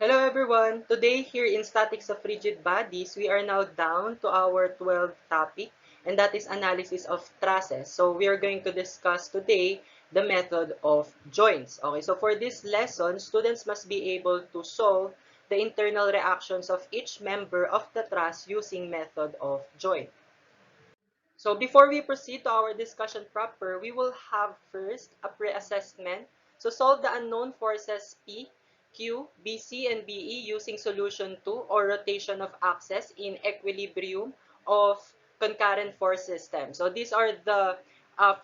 Hello everyone! Today here in Statics of Rigid Bodies, we are now down to our 12th topic, and that is analysis of trusses. So we are going to discuss today the method of joints. Okay, so for this lesson, students must be able to solve the internal reactions of each member of the truss using method of joint. So before we proceed to our discussion proper, we will have first a pre-assessment. So solve the unknown forces P, Q, BC, and BE using solution 2 or rotation of axes in equilibrium of concurrent force system. So these are the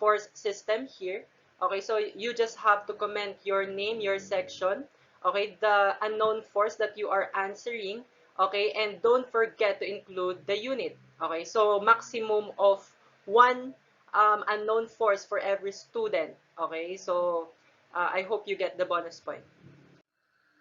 force system here. Okay, so you just have to comment your name, your section, okay, the unknown force that you are answering, okay, and don't forget to include the unit. Okay, so maximum of one unknown force for every student. Okay, so I hope you get the bonus point.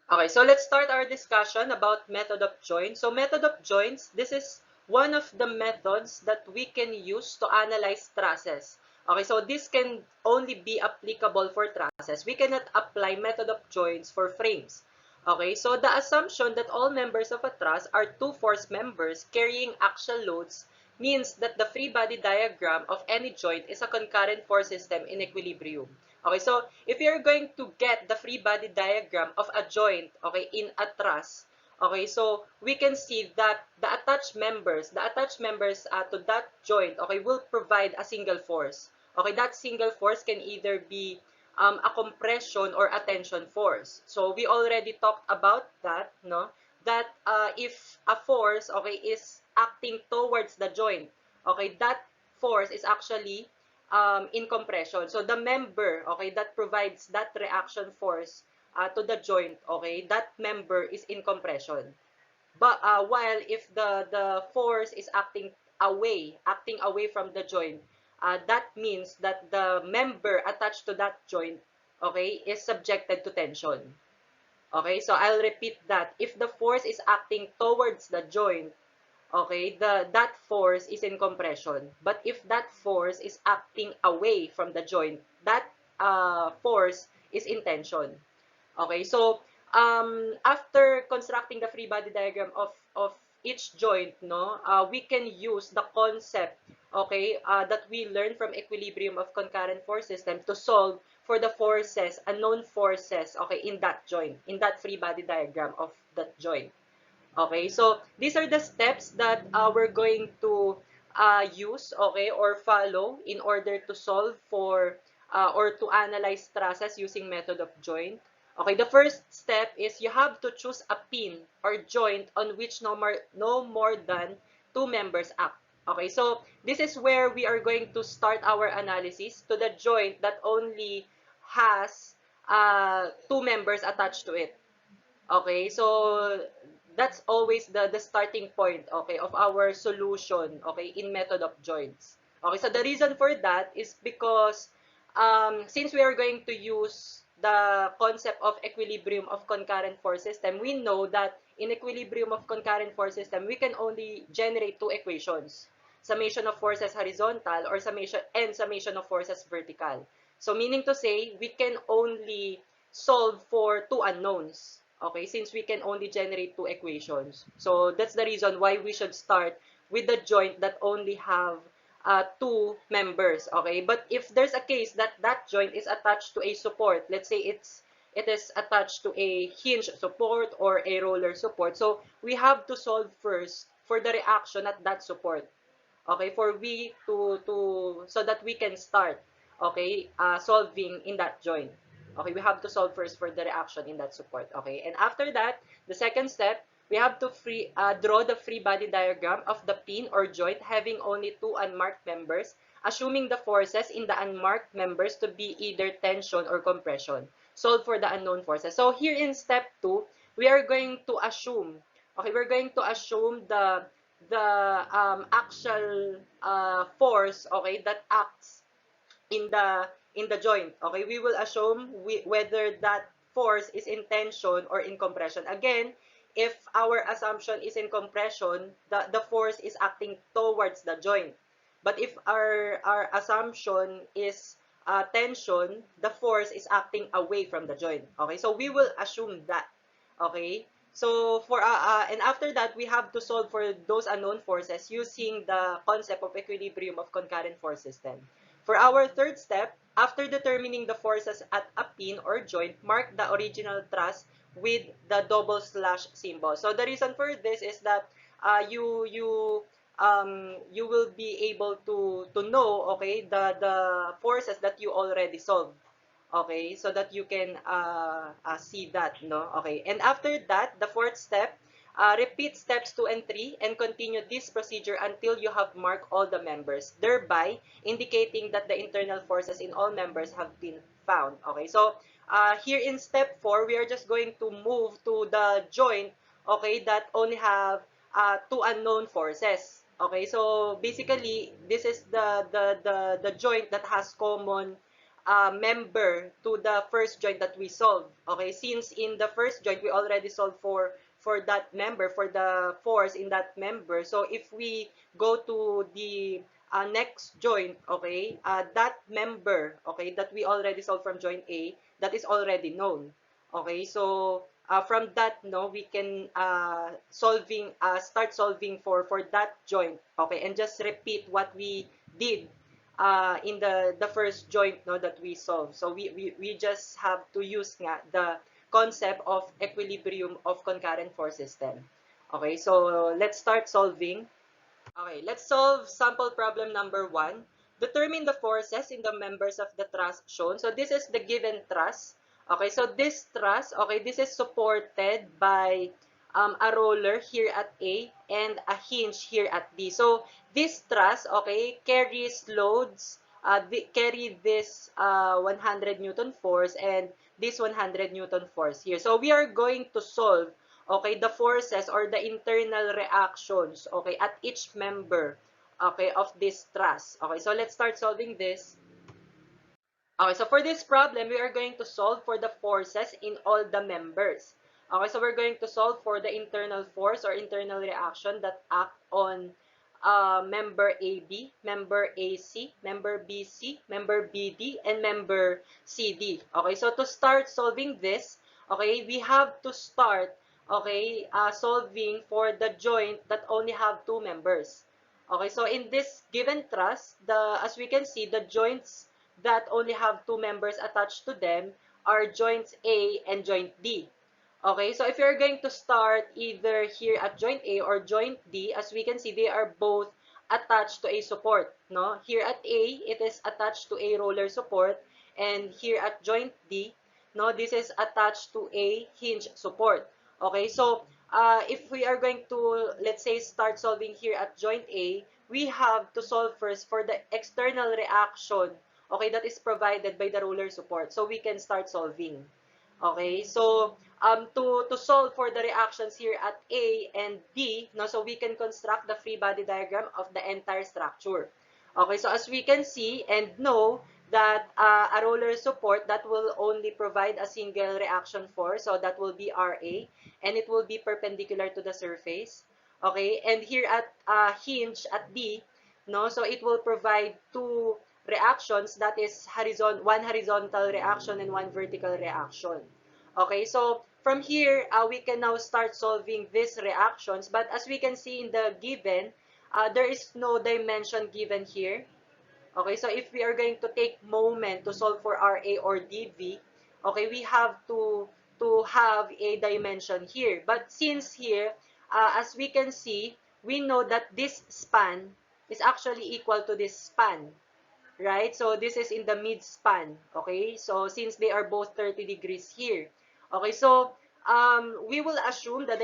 Okay, so let's start our discussion about method of joints. So method of joints, this is one of the methods that we can use to analyze trusses. Okay, so this can only be applicable for trusses. We cannot apply method of joints for frames. Okay, so the assumption that all members of a truss are two force members carrying axial loads means that the free body diagram of any joint is a concurrent force system in equilibrium. Okay, so if you're going to get the free body diagram of a joint, okay, in a truss, okay, so we can see that the attached members to that joint, okay, will provide a single force. Okay, that single force can either be a compression or a tension force. So we already talked about that, no? That if a force, okay, is acting towards the joint, okay, that force is actually in compression. So the member, okay, that provides that reaction force to the joint, okay, that member is in compression. But while if the force is acting away from the joint, that means that the member attached to that joint, okay, is subjected to tension. Okay, so I'll repeat that. If the force is acting towards the joint, okay, that force is in compression. But if that force is acting away from the joint, that force is in tension. Okay, so after constructing the free body diagram of each joint, no, we can use the concept, okay, that we learned from equilibrium of concurrent force system to solve for the forces, unknown forces, okay, in that joint, in that free body diagram of that joint. Okay, so these are the steps that we're going to use, okay, or follow in order to solve for or to analyze trusses using method of joint. Okay, the first step is you have to choose a pin or joint on which no more than two members act. Okay, so this is where we are going to start our analysis to the joint that only has two members attached to it. Okay, so that's always the starting point, okay, of our solution, okay, in method of joints. Okay, so the reason for that is because since we are going to use the concept of equilibrium of concurrent force system, we know that in equilibrium of concurrent force system, we can only generate two equations. Summation of forces horizontal or summation of forces vertical. So meaning to say, we can only solve for two unknowns. Okay, since we can only generate two equations. So that's the reason why we should start with the joint that only have two members. Okay, but if there's a case that that joint is attached to a support, let's say it is attached to a hinge support or a roller support. So we have to solve first for the reaction at that support. Okay, for we to so that we can start, okay, solving in that joint. Okay, we have to solve first for the reaction in that support. Okay, and after that, the second step, we have to draw the free body diagram of the pin or joint having only two unmarked members, assuming the forces in the unmarked members to be either tension or compression. Solve for the unknown forces. So here in step 2, we are going to assume, okay, we're going to assume the actual force, okay, that acts in the joint. Okay, we will assume whether that force is in tension or in compression. Again, if our assumption is in compression, the force is acting towards the joint. But if our assumption is tension, the force is acting away from the joint. Okay, so we will assume that. Okay, So and after that, we have to solve for those unknown forces using the concept of equilibrium of concurrent force system. For our third step, after determining the forces at a pin or joint, mark the original truss with the double slash symbol. So the reason for this is that you will be able to know, okay, the forces that you already solved. Okay, so that you can see that, no? Okay, and after that, the fourth step, repeat steps 2 and 3 and continue this procedure until you have marked all the members, thereby indicating that the internal forces in all members have been found. Okay, so here in step 4, we are just going to move to the joint, okay, that only have two unknown forces. Okay, so basically, this is the joint that has common member to the first joint that we solved. Okay, since in the first joint we already solved for that member, for the force in that member. So if we go to the next joint, okay, that member, okay, that we already solved from joint A, that is already known. Okay, so from that, no, we can start solving for that joint. Okay, and just repeat what we did in the first joint, no, that we solve. So we just have to use nga the concept of equilibrium of concurrent force system. Okay, so let's start solving. Okay, let's solve sample problem number 1. Determine the forces in the members of the truss shown. So this is the given truss. Okay, so this truss, okay, this is supported by a roller here at A and a hinge here at B. So this truss, okay, carries loads, carry this 100 Newton force and this 100 Newton force here. So we are going to solve, okay, the forces or the internal reactions, okay, at each member, okay, of this truss. Okay, so let's start solving this. Okay, so for this problem, we are going to solve for the forces in all the members. Okay, so we're going to solve for the internal force or internal reaction that act on member AB, member AC, member BC, member BD, and member CD. Okay, so to start solving this, okay, we have to start, okay, solving for the joint that only have two members. Okay, so in this given truss, as we can see, the joints that only have two members attached to them are joints A and joint D. Okay, so if you're going to start either here at joint A or joint D, as we can see, they are both attached to a support. No, here at A, it is attached to a roller support, and here at joint D, no, this is attached to a hinge support. Okay, so if we are going to, let's say, start solving here at joint A, we have to solve first for the external reaction, okay, that is provided by the roller support. So we can start solving. Okay, so to solve for the reactions here at A and B, no, so we can construct the free body diagram of the entire structure. Okay, so as we can see and know that a roller support that will only provide a single reaction force, so that will be RA, and it will be perpendicular to the surface. Okay, and here at hinge at D, no, so it will provide two reactions, that is one horizontal reaction and one vertical reaction. Okay, so from here, we can now start solving these reactions. But as we can see in the given, there is no dimension given here. Okay, so if we are going to take moment to solve for RA or DV, okay, we have to have a dimension here. But since here, as we can see, we know that this span is actually equal to this span, right? So this is in the mid-span, okay? So since they are both 30 degrees here. Okay, so we will assume the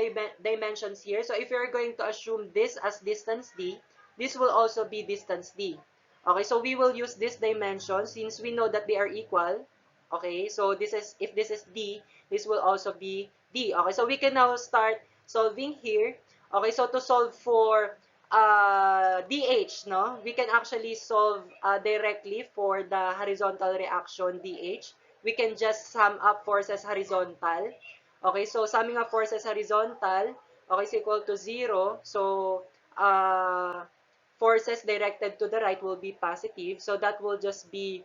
dimensions here. So if you're going to assume this as distance D, this will also be distance D. Okay, so we will use this dimension since we know that they are equal. Okay, so this is, if this is D, this will also be D. Okay, so we can now start solving here. Okay, so to solve for DH, no, we can actually solve directly for the horizontal reaction DH. We can just sum up forces horizontal. Okay, so summing up forces horizontal, okay, is equal to 0. So forces directed to the right will be positive. So that will just be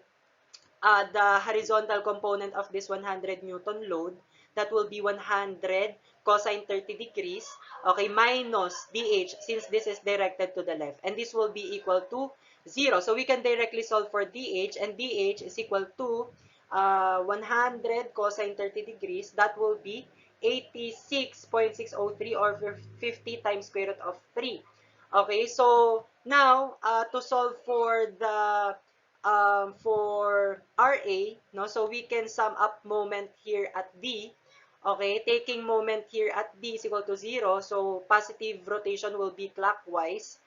the horizontal component of this 100 Newton load. that will be 100 cosine 30 degrees, okay, minus dh, since this is directed to the left. And this will be equal to 0. So we can directly solve for dh, and dh is equal to 100 cosine 30 degrees. That will be 86.603, or 50 times square root of 3. Okay, so now to solve for the for RA, no, so we can sum up moment here at D. Okay, taking moment here at D is equal to 0, so positive rotation will be clockwise.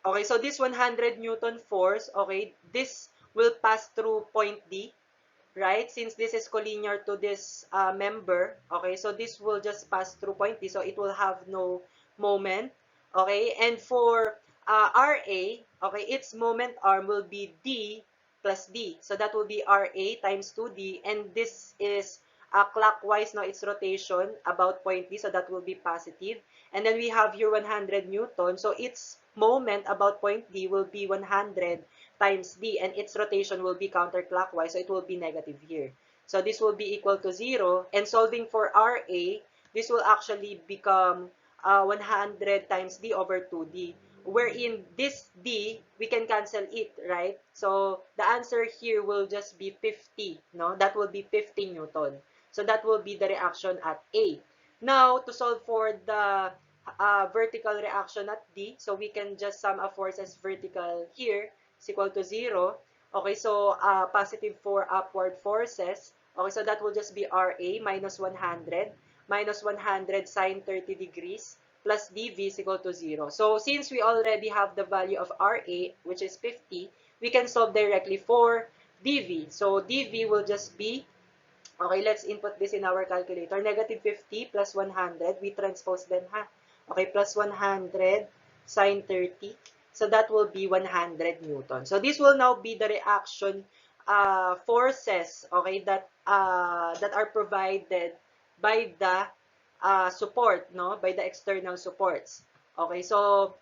Okay, so this 100 Newton force, okay, this will pass through point D, right? Since this is collinear to this member, okay, so this will just pass through point D, so it will have no moment, okay? And for RA, okay, its moment arm will be D plus D, so that will be RA times 2D, and this is clockwise, no, its rotation about point D, so that will be positive. And then we have here 100 Newton, so its moment about point D will be 100 times D, and its rotation will be counterclockwise, so it will be negative here. So this will be equal to 0, and solving for RA, this will actually become 100 times D over 2D, wherein this D, we can cancel it, right? So the answer here will just be 50, no? That will be 50 Newton. So that will be the reaction at A. Now, to solve for the vertical reaction at D, so we can just sum up forces vertical here is equal to 0. Okay, so positive 4 upward forces. Okay, so that will just be RA minus 100 sine 30 degrees plus dV is equal to 0. So since we already have the value of RA, which is 50, we can solve directly for dV. So dV will just be, okay, let's input this in our calculator. Negative 50 plus 100. We transpose them, ha? Okay, plus 100 sine 30. So that will be 100 Newton. So this will now be the reaction forces, okay, that are provided by the support, no? By the external supports. Okay, so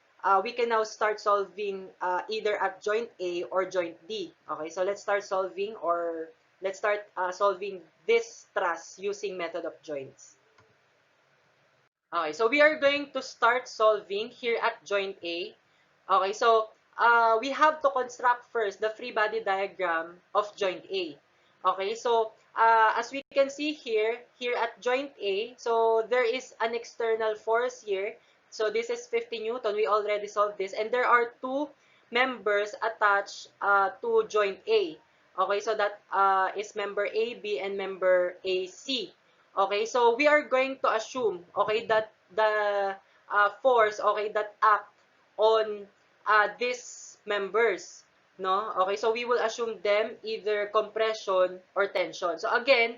we can now start solving either at joint A or joint D. Okay, so let's start solving, or let's start solving this truss using method of joints. Okay, so we are going to start solving here at joint A. Okay, so we have to construct first the free body diagram of joint A. Okay, so as we can see here at joint A, so there is an external force here. So this is 50 Newton. We already solved this. And there are two members attached to joint A. Okay, so that is member AB and member AC. Okay, so we are going to assume, okay, that the force, okay, that act on these members, no? Okay, so we will assume them either compression or tension. So again,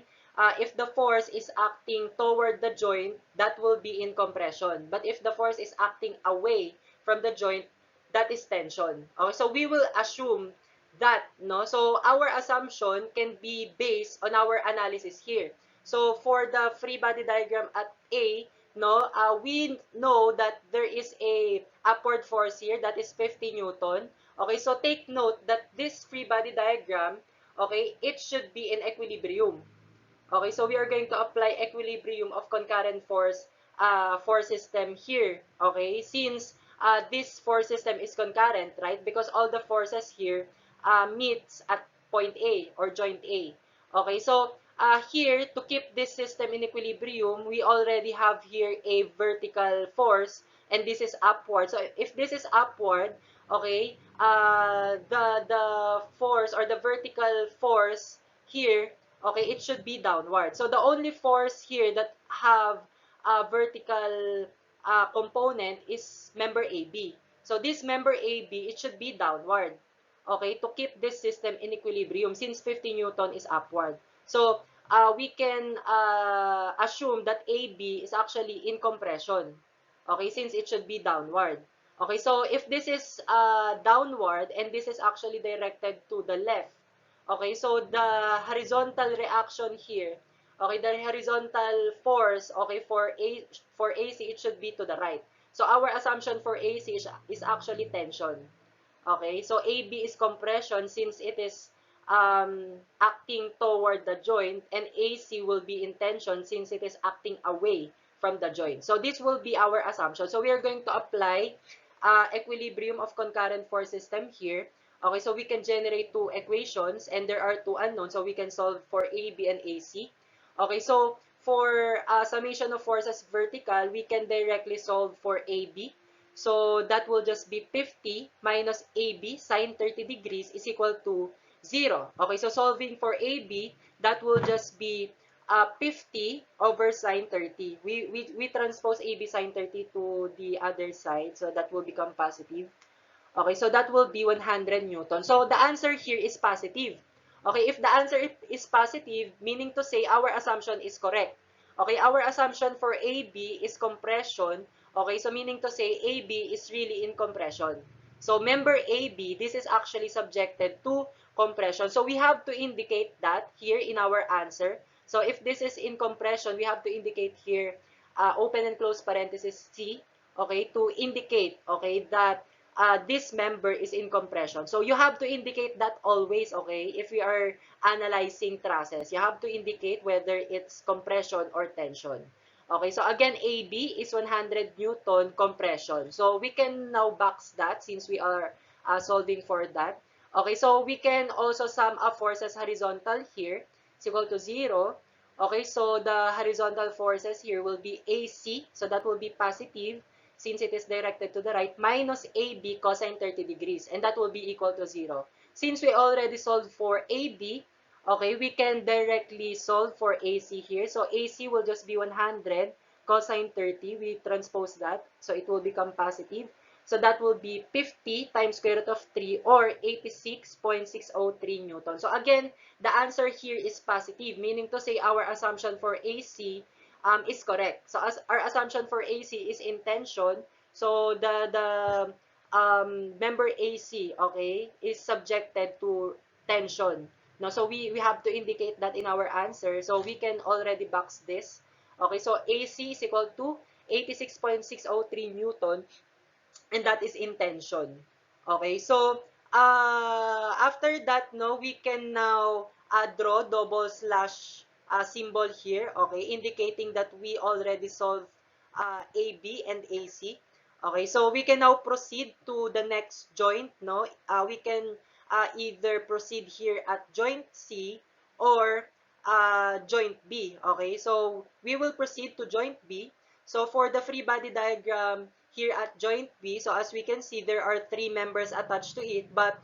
if the force is acting toward the joint, that will be in compression. But if the force is acting away from the joint, that is tension. Okay, so we will assume that, no? So our assumption can be based on our analysis here. So for the free body diagram at A, no, we know that there is a upward force here that is 50 Newton. Okay, so take note that this free body diagram, okay, it should be in equilibrium. Okay, so we are going to apply equilibrium of concurrent force system here. Okay, since this force system is concurrent, right? Because all the forces here meets at point A or joint A. Okay, so here, to keep this system in equilibrium, we already have here a vertical force, and this is upward. So if this is upward, okay, the force or the vertical force here, okay, it should be downward. So the only force here that have a vertical component is member AB. So this member AB, it should be downward, okay, to keep this system in equilibrium since 50 Newton is upward. So we can assume that AB is actually in compression, okay, since it should be downward. Okay, so if this is downward and this is actually directed to the left, okay, so the horizontal reaction here, okay, the horizontal force, okay, for AC, it should be to the right. So our assumption for AC is actually tension. Okay, so AB is compression since it is acting toward the joint, and AC will be in tension since it is acting away from the joint. So this will be our assumption. So we are going to apply equilibrium of concurrent force system here. Okay, so we can generate two equations and there are two unknowns, so we can solve for AB and AC. Okay, so for summation of forces vertical, we can directly solve for AB. So that will just be 50 minus AB sine 30 degrees is equal to 0. Okay, so solving for AB, that will just be 50 over sine 30. We transpose AB sine 30 to the other side, so that will become positive. Okay, so that will be 100 Newton. So the answer here is positive. Okay, if the answer is positive, meaning to say our assumption is correct. Okay, our assumption for AB is compression. Okay, so meaning to say AB is really in compression. So member AB, this is actually subjected to compression. So we have to indicate that here in our answer. So if this is in compression, we have to indicate here open and close parenthesis C, okay, to indicate, okay, that this member is in compression. So you have to indicate that always, okay? If we are analyzing trusses, you have to indicate whether it's compression or tension. Okay, so again, AB is 100 Newton compression. So we can now box that since we are solving for that. Okay, so we can also sum up forces horizontal here. It's equal to 0. Okay, so the horizontal forces here will be AC. So that will be positive since it is directed to the right, minus AB cosine 30 degrees, and that will be equal to 0. Since we already solved for AB, okay, we can directly solve for AC here. So AC will just be 100 cosine 30. We transpose that, so it will become positive. So that will be 50 times square root of 3 or 86.603 Newton. So again, the answer here is positive, meaning to say our assumption for AC is correct. So as our assumption for AC is in tension, so the member AC, okay, is subjected to tension. No, so we have to indicate that in our answer. So we can already box this. Okay, so AC is equal to 86.603 Newton, and that is intention. Okay, so after that, no, we can now draw double slash symbol here, okay, indicating that we already solved AB and AC. Okay, so we can now proceed to the next joint, no? We can either proceed here at joint C or joint B. Okay, so we will proceed to joint B. So for the free body diagram here at joint B, so as we can see, there are three members attached to it, but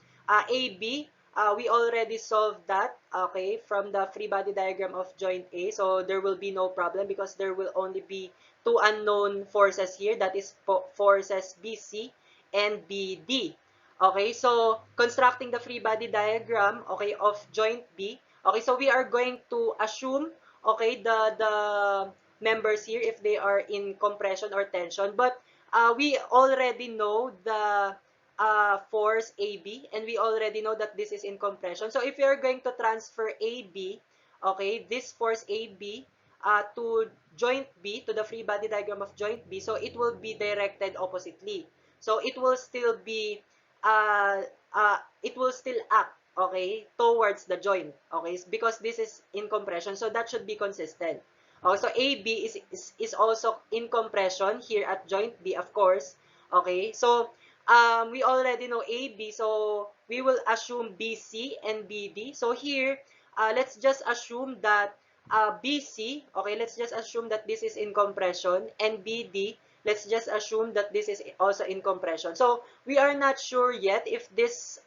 AB, we already solved that, okay, from the free body diagram of joint A, so there will be no problem because there will only be two unknown forces here, that is forces BC and BD. Okay, so constructing the free body diagram, okay, of joint B, okay, so we are going to assume, okay, the members here if they are in compression or tension, but we already know the force AB, and we already know that this is in compression. So if you're going to transfer AB, okay, this force AB to joint B, to the free body diagram of joint B, so it will be directed oppositely. So uh, it will still act, okay, towards the joint, okay, because this is in compression, so that should be consistent. Okay, so AB is also in compression here at joint B, of course. Okay, so we already know AB, so we will assume BC and BD. So here, let's just assume that BC, okay, let's just assume that this is in compression, and BD, let's just assume that this is also in compression. So we are not sure yet if these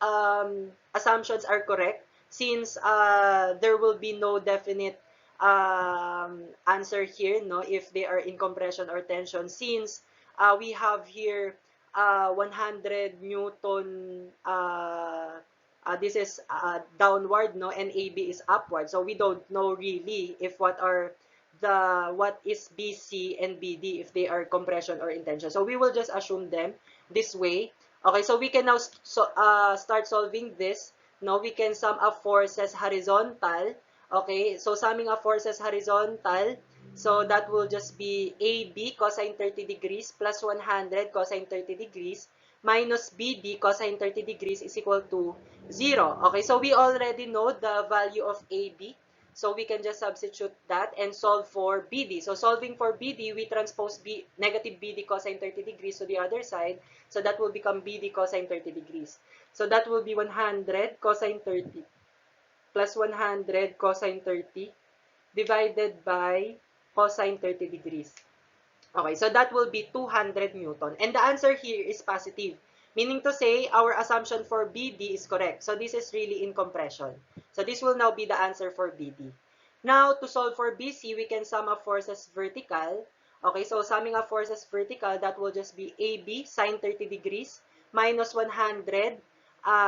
assumptions are correct, since there will be no definite answer here, no, if they are in compression or tension, since we have here 100 Newton, this is downward, no, and AB is upward, so we don't know really if what is BC and BD, if they are compression or in tension. So we will just assume them this way. Okay, so we can now start solving this. Now we can sum up forces horizontal. Okay, so summing up forces horizontal, so that will just be AB cosine 30 degrees plus 100 cosine 30 degrees minus BD cosine 30 degrees is equal to 0. Okay, so we already know the value of AB. So we can just substitute that and solve for BD. So solving for BD, we transpose negative BD cosine 30 degrees to the other side. So that will become BD cosine 30 degrees. So that will be 100 cosine 30 plus 100 cosine 30 divided by cosine 30 degrees. Okay, so that will be 200 Newton. And the answer here is positive, meaning to say our assumption for BD is correct. So this is really in compression. So this will now be the answer for BD. Now, to solve for BC, we can sum up forces vertical. Okay, so summing up forces vertical, that will just be AB sine 30 degrees minus 100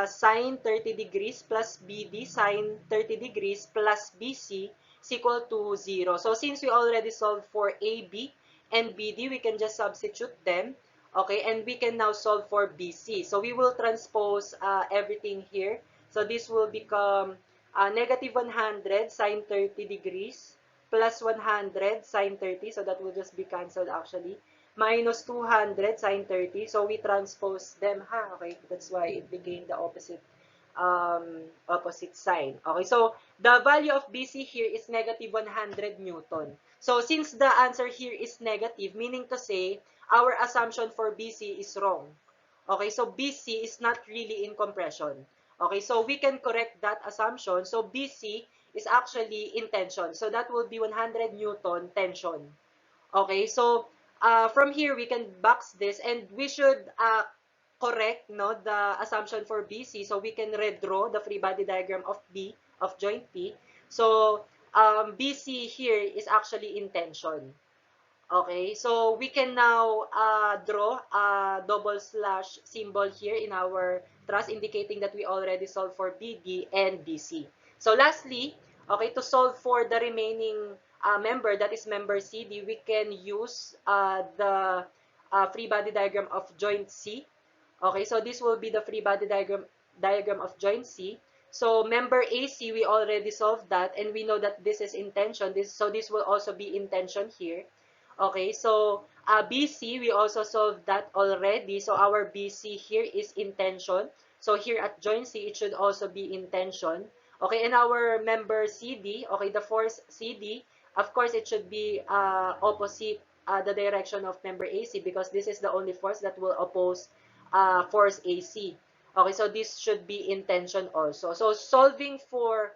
sine 30 degrees plus BD sine 30 degrees plus BC is equal to 0. So since we already solved for AB, and BD, we can just substitute them. Okay, and we can now solve for BC. So we will transpose everything here. So this will become negative 100 sine 30 degrees plus 100 sine 30. So that will just be cancelled actually. Minus 200 sine 30. So we transpose them. Okay, that's why it became the opposite sign. Okay, so the value of BC here is negative 100 Newton. So since the answer here is negative, meaning to say our assumption for BC is wrong. Okay, so BC is not really in compression. Okay, so we can correct that assumption. So BC is actually in tension. So that will be 100 Newton tension. Okay, so from here we can box this and we should correct no the assumption for BC, so we can redraw the free body diagram of B of joint P. So BC here is actually in tension. Okay, so we can now draw a double slash symbol here in our truss, indicating that we already solved for BD and BC. So lastly, okay, to solve for the remaining member, that is member CD, we can use the free body diagram of joint C. Okay, so this will be the free body diagram of joint C. So member AC, we already solved that, and we know that this is in tension. So this will also be in tension here. Okay, so BC, we also solved that already. So our BC here is in tension. So here at joint C, it should also be in tension. Okay, and our member CD, okay, the force CD, of course, it should be opposite the direction of member AC, because this is the only force that will oppose force AC. Okay, so this should be in tension also. So solving for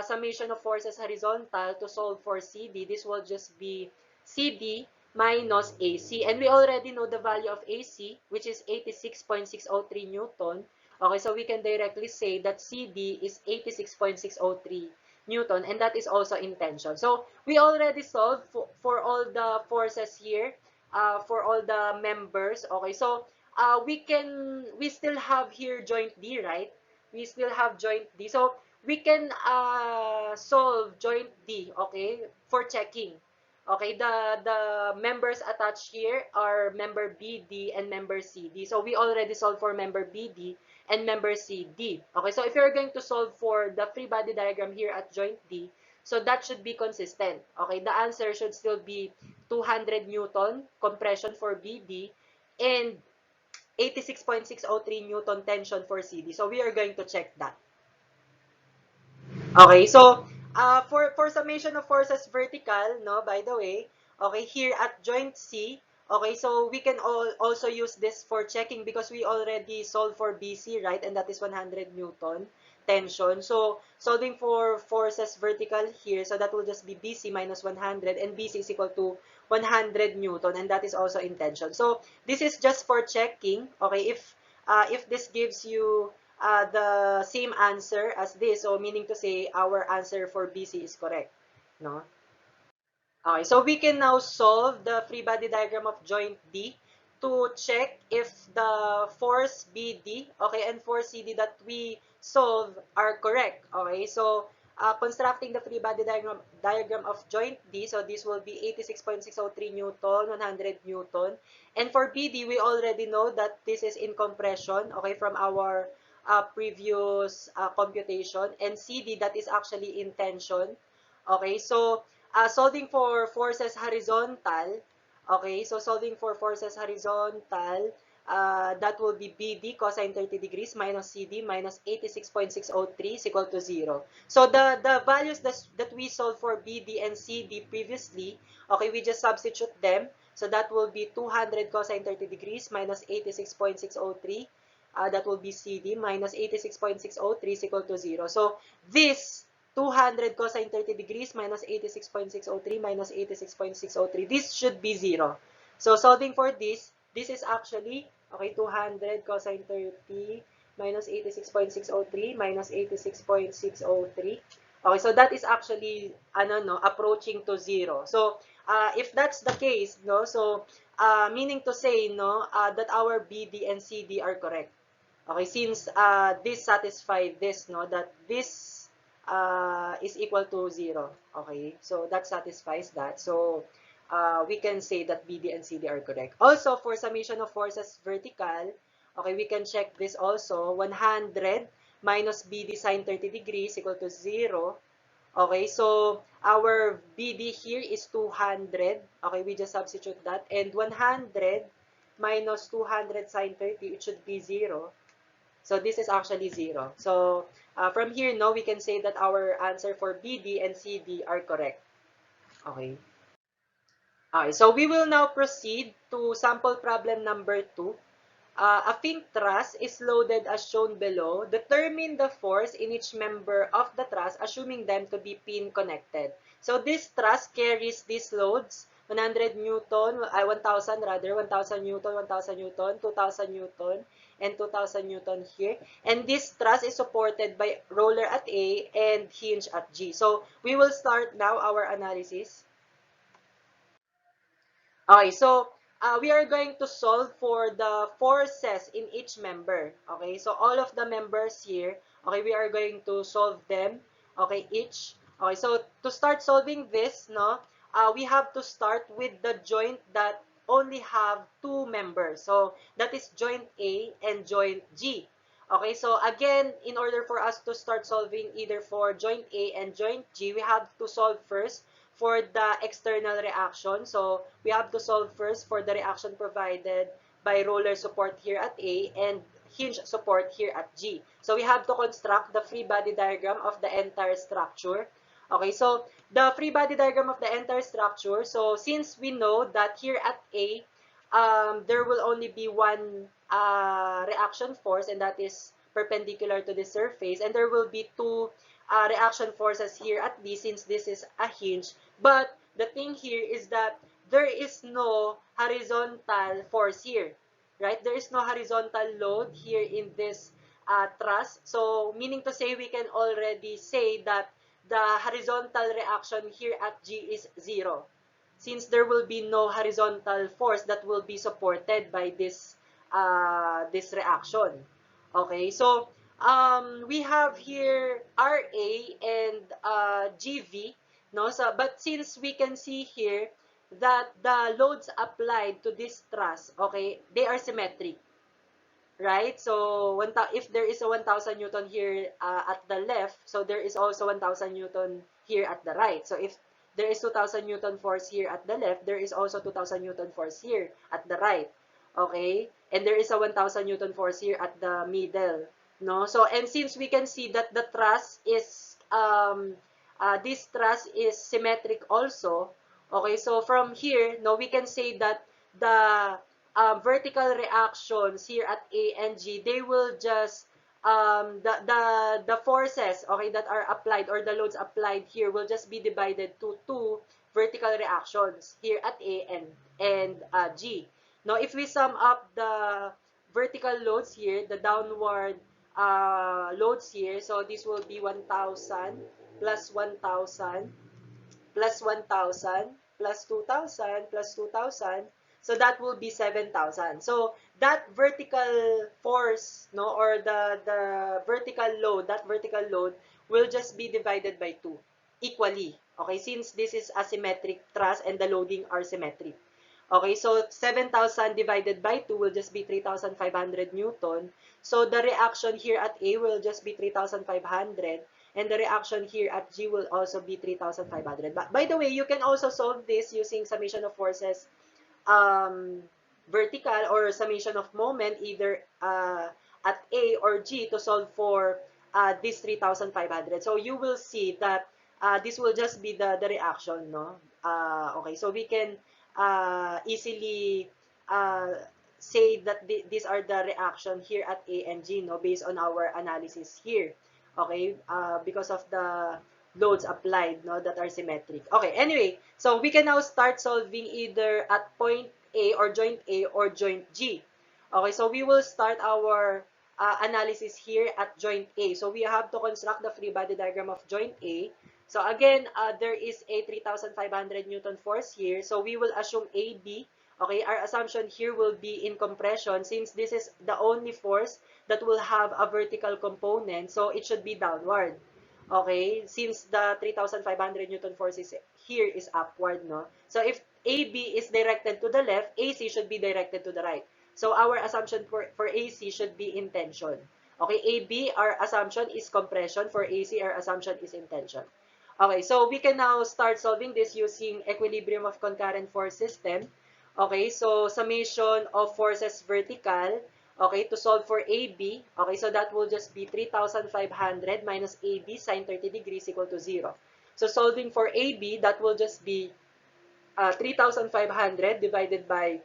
summation of forces horizontal to solve for CD, this will just be CD minus AC. And we already know the value of AC, which is 86.603 Newton. Okay, so we can directly say that CD is 86.603 Newton, and that is also in tension. So we already solved for all the forces here, for all the members. Okay, so we still have here joint D, right? We still have joint D. So we can solve joint D, okay, for checking. Okay, the members attached here are member BD and member CD. So we already solved for member BD and member CD. Okay, so if you're going to solve for the free body diagram here at joint D, so that should be consistent. Okay, the answer should still be 200 Newton compression for BD and 86.603 Newton tension for CD. So we are going to check that. Okay, so for summation of forces vertical, no, by the way, okay, here at joint C, okay, so we can also use this for checking because we already solved for BC, right? And that is 100 Newton tension. So solving for forces vertical here, so that will just be BC minus 100, and BC is equal to 100 Newton, and that is also in tension. So this is just for checking, okay, if this gives you the same answer as this, so meaning to say our answer for BC is correct, no? Okay, so we can now solve the free body diagram of joint D to check if the force BD, okay, and force CD that we solve are correct. Okay, so constructing the free body diagram of joint D, so this will be 86.603 Newton, 100 Newton. And for BD, we already know that this is in compression, okay, from our previous computation. And CD, that is actually in tension. Okay, so solving for forces horizontal, okay, so solving for forces horizontal, that will be BD cosine 30 degrees minus CD minus 86.603 is equal to 0. So the values that we solved for BD and CD previously, okay, we just substitute them. So that will be 200 cosine 30 degrees minus 86.603. That will be CD minus 86.603 is equal to 0. So this 200 cosine 30 degrees minus 86.603 minus 86.603, this should be 0. So solving for this is actually, okay, 200 cosine 30 minus 86.603 minus 86.603. Okay, so that is actually, ano, no, approaching to 0. So, if that's the case, no, so, meaning to say, no, that our BD and CD are correct. Okay, since this satisfy this, no, that this is equal to 0. Okay, so that satisfies that. So we can say that BD and CD are correct. Also, for summation of forces vertical, okay, we can check this also. 100 minus BD sine 30 degrees equal to 0. Okay, so our BD here is 200. Okay, we just substitute that. And 100 minus 200 sine 30, it should be 0. So this is actually 0. So from here, no, we can say that our answer for BD and CD are correct. Okay. Okay, so we will now proceed to sample problem number 2. A pink truss is loaded as shown below. Determine the force in each member of the truss, assuming them to be pin connected. So this truss carries these loads, 100 Newton, 1,000 rather, 1,000 Newton, 1,000 Newton, 2,000 Newton, and 2,000 Newton here. And this truss is supported by roller at A and hinge at G. So we will start now our analysis. Okay, so we are going to solve for the forces in each member. Okay, so all of the members here, okay, we are going to solve them, okay, each. Okay, so to start solving this, no, we have to start with the joint that only have two members. So that is joint A and joint G. Okay, so again, in order for us to start solving either for joint A and joint G, we have to solve first for the external reaction. So we have to solve first for the reaction provided by roller support here at A and hinge support here at G. So we have to construct the free body diagram of the entire structure. Okay, so the free body diagram of the entire structure, so since we know that here at A, there will only be one reaction force, and that is perpendicular to the surface, and there will be two reaction forces here at B since this is a hinge. But the thing here is that there is no horizontal force here, right? There is no horizontal load here in this truss. So meaning to say, we can already say that the horizontal reaction here at G is 0, since there will be no horizontal force that will be supported by this reaction. Okay, so we have here RA and GV, no? So, but since we can see here that the loads applied to this truss, okay, they are symmetric, right? So if there is a 1,000 Newton here at the left, so there is also 1,000 Newton here at the right. So if there is 2,000 Newton force here at the left, there is also 2,000 Newton force here at the right. Okay? And there is a 1,000 Newton force here at the middle. No? So, and since we can see that the truss is, this truss is symmetric also, okay, so from here, no, we can say that the vertical reactions here at A and G, they will just the forces, okay, that are applied, or the loads applied here, will just be divided to two vertical reactions here at A and G. Now, if we sum up the vertical loads here, the downward loads here, so this will be 1,000 plus 1,000 plus 1,000 plus 2,000 plus 2,000. So that will be 7,000. So that vertical force, no, or the vertical load, that vertical load will just be divided by 2 equally. Okay, since this is a symmetric truss and the loading are symmetric. Okay, so 7,000 divided by 2 will just be 3,500 Newton. So the reaction here at A will just be 3,500. And the reaction here at G will also be 3,500. But by the way, you can also solve this using summation of forces vertical or summation of moment either at A or G to solve for this 3,500. So you will see that this will just be the reaction, no? Okay, so we can easily say that these are the reaction here at A and G, no, based on our analysis here. Okay, because of the loads applied, no, that are symmetric. Okay, anyway, so we can now start solving either at point A or joint G. Okay, so we will start our analysis here at joint A. So we have to construct the free body diagram of joint A. So again, there is a 3,500 Newton force here. So we will assume AB. Okay, our assumption here will be in compression since this is the only force that will have a vertical component. So it should be downward. Okay, since the 3,500 Newton force is here is upward, no? So if AB is directed to the left, AC should be directed to the right. So our assumption for AC should be in tension. Okay, AB, our assumption is compression. For AC, our assumption is in tension. Okay, so we can now start solving this using equilibrium of concurrent force system. Okay, so summation of forces vertical. Okay, to solve for AB. Okay, so that will just be 3,500 minus AB sine 30 degrees equal to 0. So solving for AB, that will just be 3,500 divided by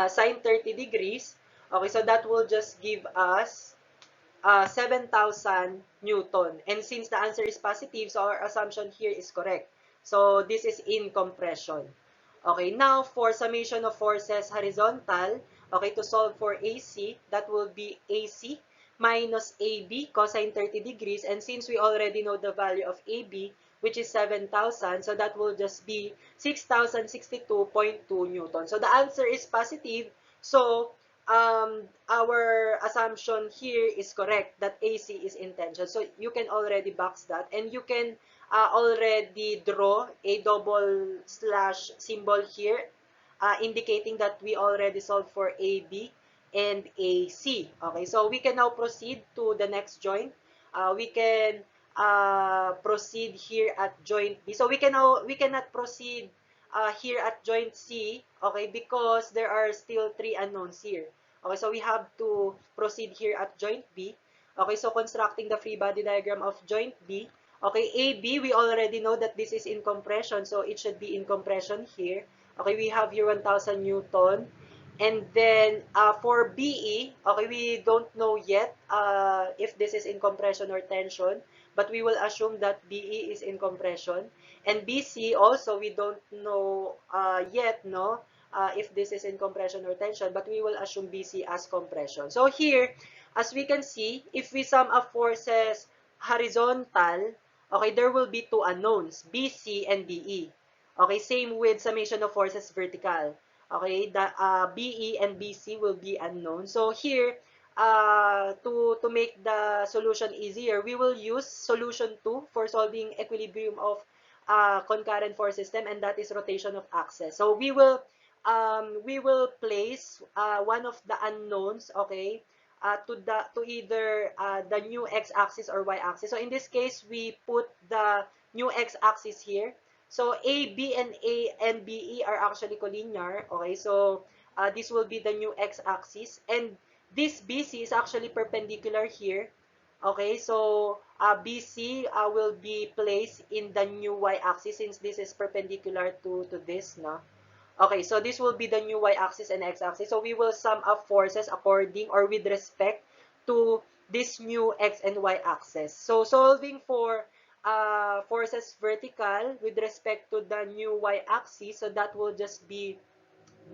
sine 30 degrees. Okay, so that will just give us 7,000 Newton. And since the answer is positive, so our assumption here is correct. So this is in compression. Okay, now for summation of forces horizontal, okay, to solve for AC, that will be AC minus AB cosine 30 degrees. And since we already know the value of AB, which is 7,000, so that will just be 6,062.2 Newton. So the answer is positive. So our assumption here is correct that AC is in tension. So you can already box that and you can already draw a double slash symbol here indicating that we already solved for AB and AC. Okay, so we can now proceed to the next joint. We can proceed here at joint B. So we cannot proceed here at joint C, okay, because there are still three unknowns here. Okay, so we have to proceed here at joint B. Okay, so constructing the free body diagram of joint B. Okay, AB, we already know that this is in compression, so it should be in compression here. Okay, we have here 1,000 Newton. And then for BE, okay, we don't know yet if this is in compression or tension, but we will assume that BE is in compression. And BC also, we don't know yet, no, if this is in compression or tension, but we will assume BC as compression. So here, as we can see, if we sum up forces horizontal, okay, there will be two unknowns, BC and BE. Okay, same with summation of forces vertical. Okay, the BE and BC will be unknown. So here, to make the solution easier, we will use solution 2 for solving equilibrium of concurrent force system, and that is rotation of axis. So we will place one of the unknowns, okay, to either the new x-axis or y-axis. So in this case, we put the new x-axis here. So AB and BE are actually collinear. Okay, so this will be the new x-axis, and this BC is actually perpendicular here. Okay, so BC will be placed in the new y-axis since this is perpendicular to this, no? Okay, so this will be the new y-axis and x-axis. So we will sum up forces according or with respect to this new x and y-axis. So solving for forces vertical with respect to the new y-axis, so that will just be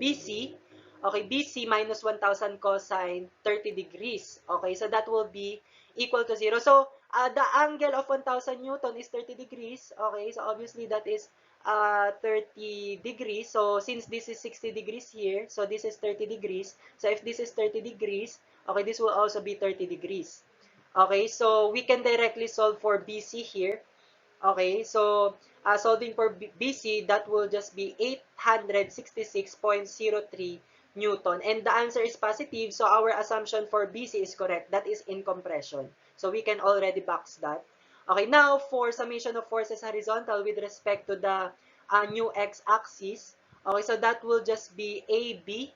BC. Okay, BC minus 1,000 cosine 30 degrees. Okay, so that will be equal to 0. So, the angle of 1,000 Newton is 30 degrees. Okay, so obviously that is 30 degrees. So, since this is 60 degrees here, so this is 30 degrees. So, if this is 30 degrees, okay, this will also be 30 degrees. Okay, so we can directly solve for BC here. Okay, so solving for BC, that will just be 866.03 Newton. And the answer is positive, so our assumption for BC is correct. That is in compression. So we can already box that. Okay, now for summation of forces horizontal with respect to the new x-axis. Okay, so that will just be AB.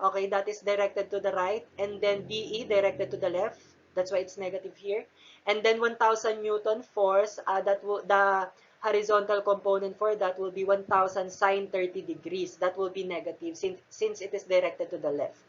Okay, that is directed to the right, and then BE directed to the left. That's why it's negative here. And then 1,000 Newton force, that will, the horizontal component for that will be 1,000 sine 30 degrees. That will be negative since it is directed to the left.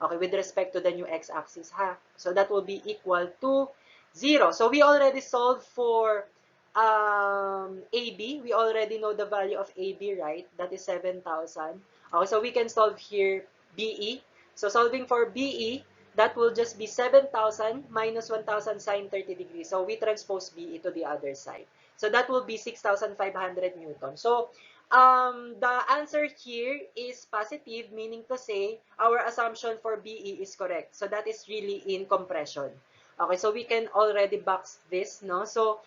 Okay, with respect to the new x-axis, ha? So that will be equal to 0. So we already solved for AB. We already know the value of AB, right? That is 7,000. Okay, so we can solve here BE. So solving for BE, that will just be 7,000 minus 1,000 sine 30 degrees. So we transpose BE to the other side. So that will be 6,500 Newton. So the answer here is positive, meaning to say our assumption for BE is correct. So that is really in compression. Okay, so we can already box this, no? So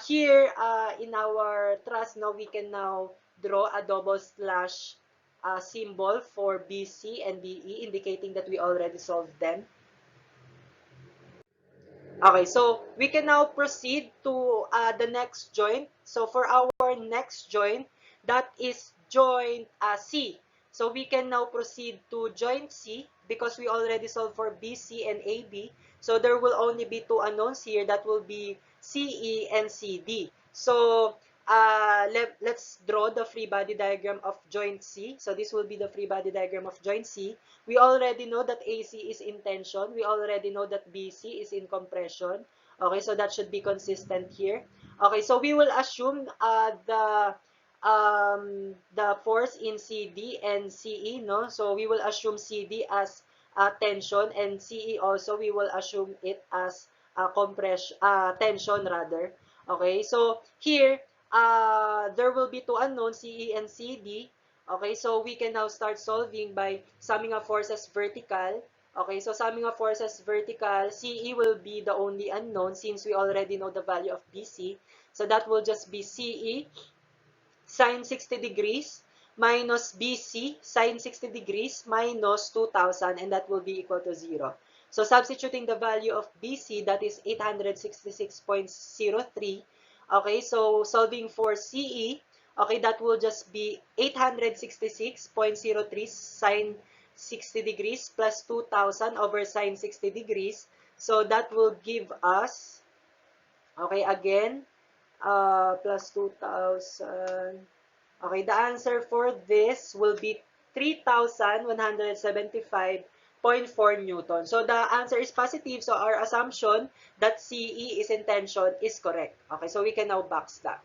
here in our truss, no, we can now draw a double slash symbol for BC and BE, indicating that we already solved them. Okay, so we can now proceed to the next joint. So for our next joint, that is joint C. So we can now proceed to joint C because we already solved for BC and AB. So there will only be two unknowns here. That will be CE and CD. So let's draw the free body diagram of joint C. So this will be the free body diagram of joint C. We already know that AC is in tension. We already know that BC is in compression. Okay, so that should be consistent here. Okay, so we will assume the force in CD and CE, no? So we will assume CD as tension, and CE also we will assume it as compression, tension rather. Okay, so here there will be two unknowns, CE and CD. Okay, so we can now start solving by summing of forces vertical. Okay, so summing of forces vertical, CE will be the only unknown since we already know the value of BC. So that will just be CE sine 60 degrees minus BC sine 60 degrees minus 2,000, and that will be equal to 0. So substituting the value of BC, that is 866.03. Okay, so solving for CE, okay, that will just be 866.03 sine 60 degrees plus 2,000 over sine 60 degrees. So that will give us, okay, again, plus 2,000. Okay, the answer for this will be 3,175.4 Newton. So the answer is positive. So our assumption that CE is in tension is correct. Okay, so we can now box that.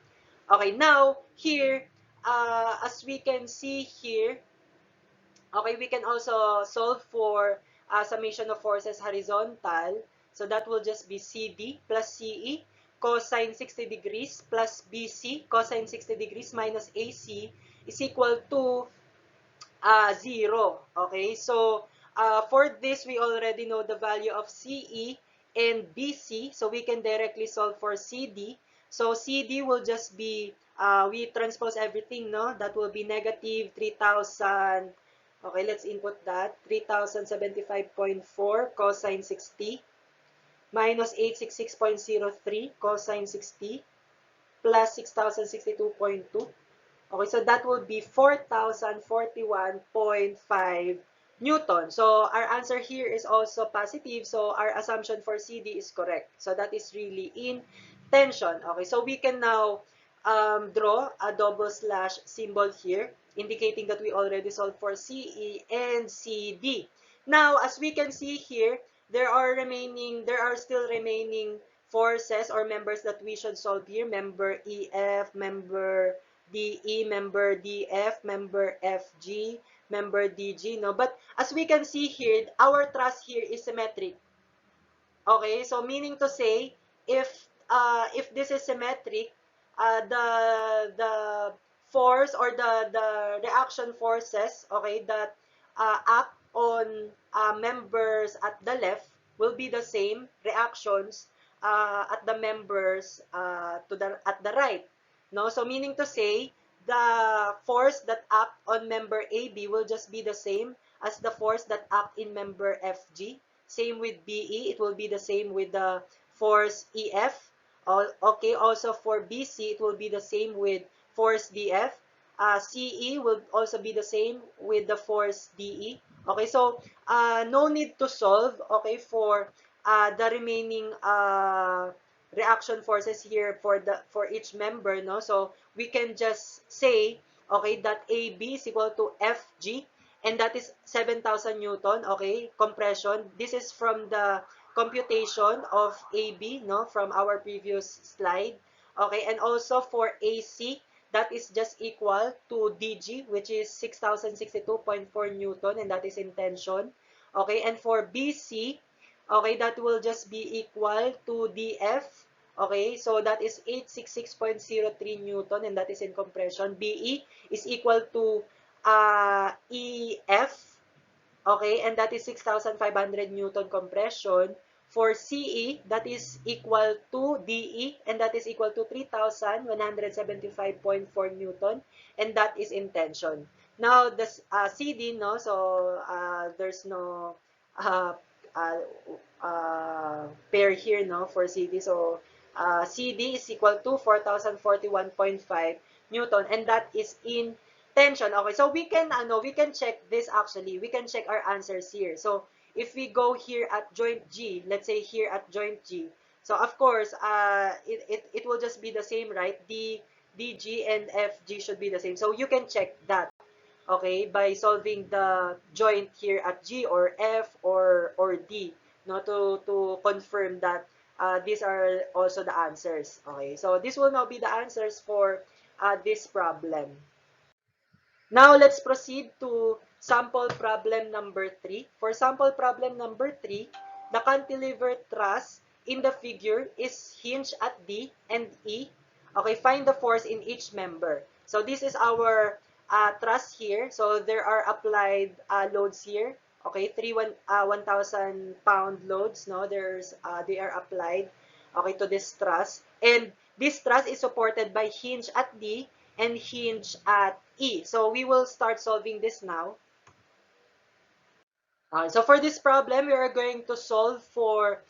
Okay, now here, as we can see here, okay, we can also solve for summation of forces horizontal. So that will just be CD plus CE cosine 60 degrees plus BC cosine 60 degrees minus AC is equal to 0. Okay, so for this, we already know the value of CE and BC, so we can directly solve for CD. So CD will just be, we transpose everything, no? That will be negative 3,000. Okay, let's input that. 3,075.4 cosine 60 minus 866.03 cosine 60 plus 6,062.2. Okay, so that will be 4,041.5 Newton. So our answer here is also positive. So our assumption for CD is correct. So that is really in tension. Okay, so we can now draw a double slash symbol here, indicating that we already solved for CE and CD. Now, as we can see here, there are still remaining forces or members that we should solve here. Member EF, member DE, member DF, member FG, member DG, no? But as we can see here, our truss here is symmetric. Okay, so meaning to say, if this is symmetric, the force or the reaction forces, okay, that act on members at the left will be the same reactions at the members at the right. No, so meaning to say, the force that act on member AB will just be the same as the force that act in member FG. Same with BE, it will be the same with the force EF. Okay, also for BC, it will be the same with force DF. CE will also be the same with the force DE. Okay, so no need to solve, okay, for the remaining reaction forces here for each member, no? So we can just say, okay, that AB is equal to FG, and that is 7,000 Newton, okay, compression. This is from the computation of AB, no, from our previous slide. Okay, and also for AC, that is just equal to DG, which is 6,062.4 Newton, and that is in tension. Okay, and for BC, okay, that will just be equal to DF. Okay, so that is 866.03 Newton, and that is in compression. BE is equal to EF. Okay, and that is 6,500 Newton compression. For CE, that is equal to DE, and that is equal to 3,175.4 Newton, and that is in tension. Now, the CD, no, so there's no uh, uh, pair here, no, for CD. So, CD is equal to 4,041.5 Newton, and that is in tension. Okay, so we can check this actually. We can check our answers here. So if we go here at joint G, let's say here at joint G, so of course, it will just be the same, right? DG and FG should be the same. So you can check that, okay, by solving the joint here at G or F or D, no, to confirm that these are also the answers. Okay, so this will now be the answers for this problem. Now, let's proceed to sample problem number 3. For sample problem number 3, the cantilever truss in the figure is hinged at D and E. Okay, find the force in each member. So this is our truss here. So there are applied loads here. Okay, 1,000 pound loads. No, they are applied, okay, to this truss. And this truss is supported by hinge at D and hinge at E. So we will start solving this now. So for this problem, we are going to solve for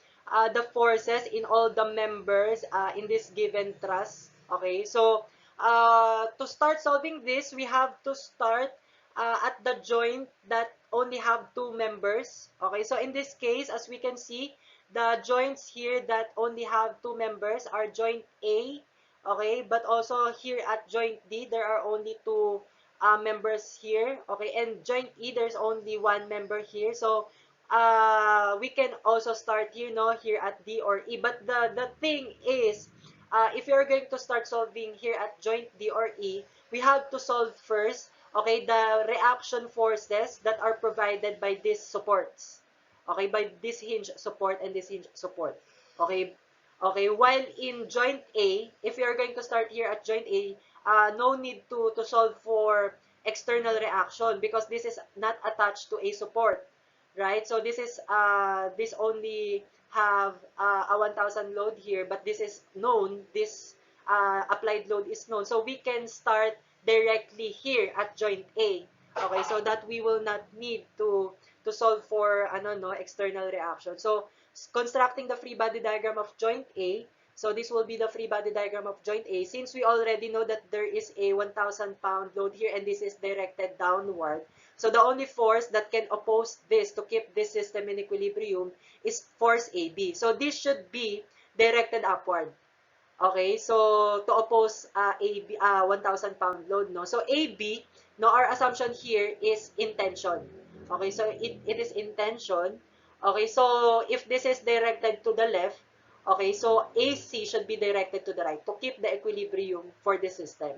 the forces in all the members in this given truss. Okay, so to start solving this, we have to start at the joint that only have two members. Okay, so in this case, as we can see, the joints here that only have two members are joint A. Okay, but also here at joint D, there are only two members here. Okay, and joint E, there's only one member here. So we can also start here, no, here at D or E. But the thing is, if you're going to start solving here at joint D or E, we have to solve first, okay, the reaction forces that are provided by these supports. Okay, by this hinge support and this hinge support. Okay, okay, while in joint A, if you're going to start here at joint A, no need to solve for external reaction because this is not attached to a support, right? So this only have a 1,000 load here, but this is known, this applied load is known. So we can start directly here at joint A. Okay, so that we will not need to solve for external reaction. So constructing the free body diagram of joint A, so this will be the free body diagram of joint A. Since we already know that there is a 1,000 pound load here and this is directed downward, so the only force that can oppose this to keep this system in equilibrium is force AB. So this should be directed upward. Okay, so to oppose AB, 1,000 pound load, no? So AB, no, our assumption here is in tension. Okay, so it is in tension. Okay, so if this is directed to the left, okay, so AC should be directed to the right to keep the equilibrium for the system.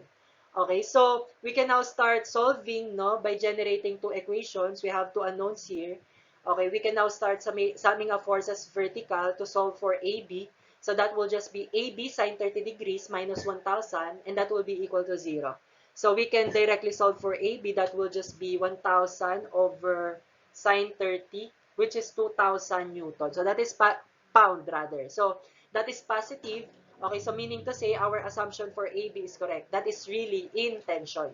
Okay, so we can now start solving, no, by generating two equations. We have two unknowns here. Okay, we can now start summing up forces vertical to solve for AB. So that will just be AB sine 30 degrees minus 1,000, and that will be equal to 0. So we can directly solve for AB. That will just be 1,000 over sine 30, which is 2,000 Newton. So that is pound rather. So that is positive. Okay, so meaning to say our assumption for AB is correct. That is really in tension.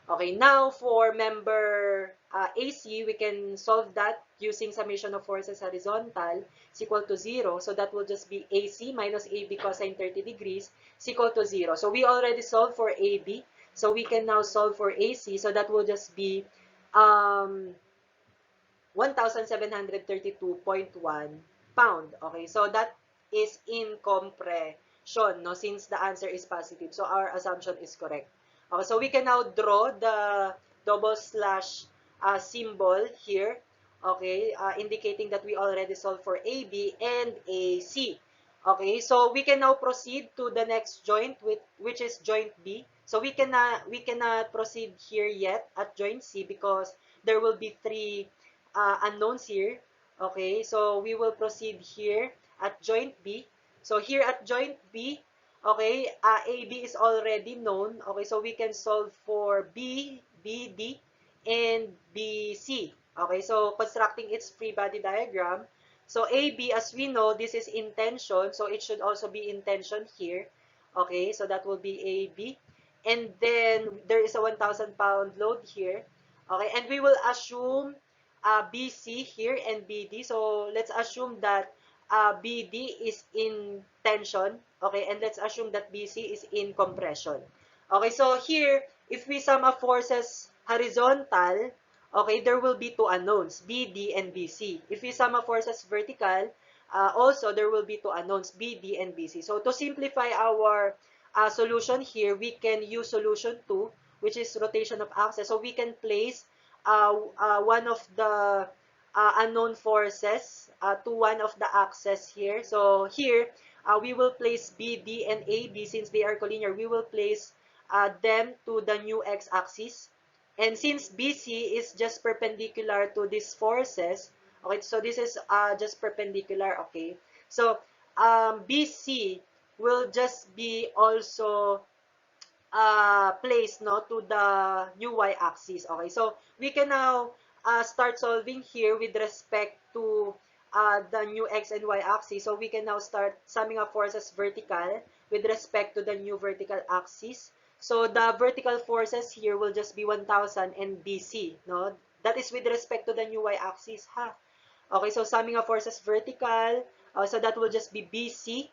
Okay, now for member AC, we can solve that using summation of forces horizontal is equal to 0. So that will just be AC minus AB cosine 30 degrees is equal to 0. So we already solved for AB. So we can now solve for AC. So that will just be um, 1,732.1 pound. Okay, so that is in compression, no, since the answer is positive. So our assumption is correct. Okay, so we can now draw the double slash symbol here, okay, indicating that we already solved for AB and AC. Okay, so we can now proceed to the next joint, which is joint B. So we cannot proceed here yet at joint C because there will be three unknowns here. Okay, so we will proceed here at joint B. So here at joint B, okay, AB is already known. Okay, so we can solve for B, BD, and BC. Okay, so constructing its free body diagram. So AB, as we know, this is in tension, so it should also be in tension here. Okay, so that will be AB. And then there is a 1,000-pound load here. Okay, and we will assume BC here and BD. So let's assume that BD is in tension. Okay, and let's assume that BC is in compression. Okay, so here, if we sum up forces horizontal, okay, there will be two unknowns, BD and BC. If we sum up forces vertical, also there will be two unknowns, BD and BC. So to simplify our solution here, we can use solution 2, which is rotation of axis. So we can place one of the unknown forces to one of the axes here. So here, we will place BD and AB since they are collinear. We will place them to the new x-axis. And since BC is just perpendicular to these forces, okay, so this is just perpendicular, okay. So BC will just be also placed, no, to the new y-axis. Okay, so we can now start solving here with respect to the new x and y-axis. So we can now start summing up forces vertical with respect to the new vertical axis. So the vertical forces here will just be 1,000 and BC, no? That is with respect to the new y-axis, ha? Okay, so summing of forces vertical, so that will just be BC.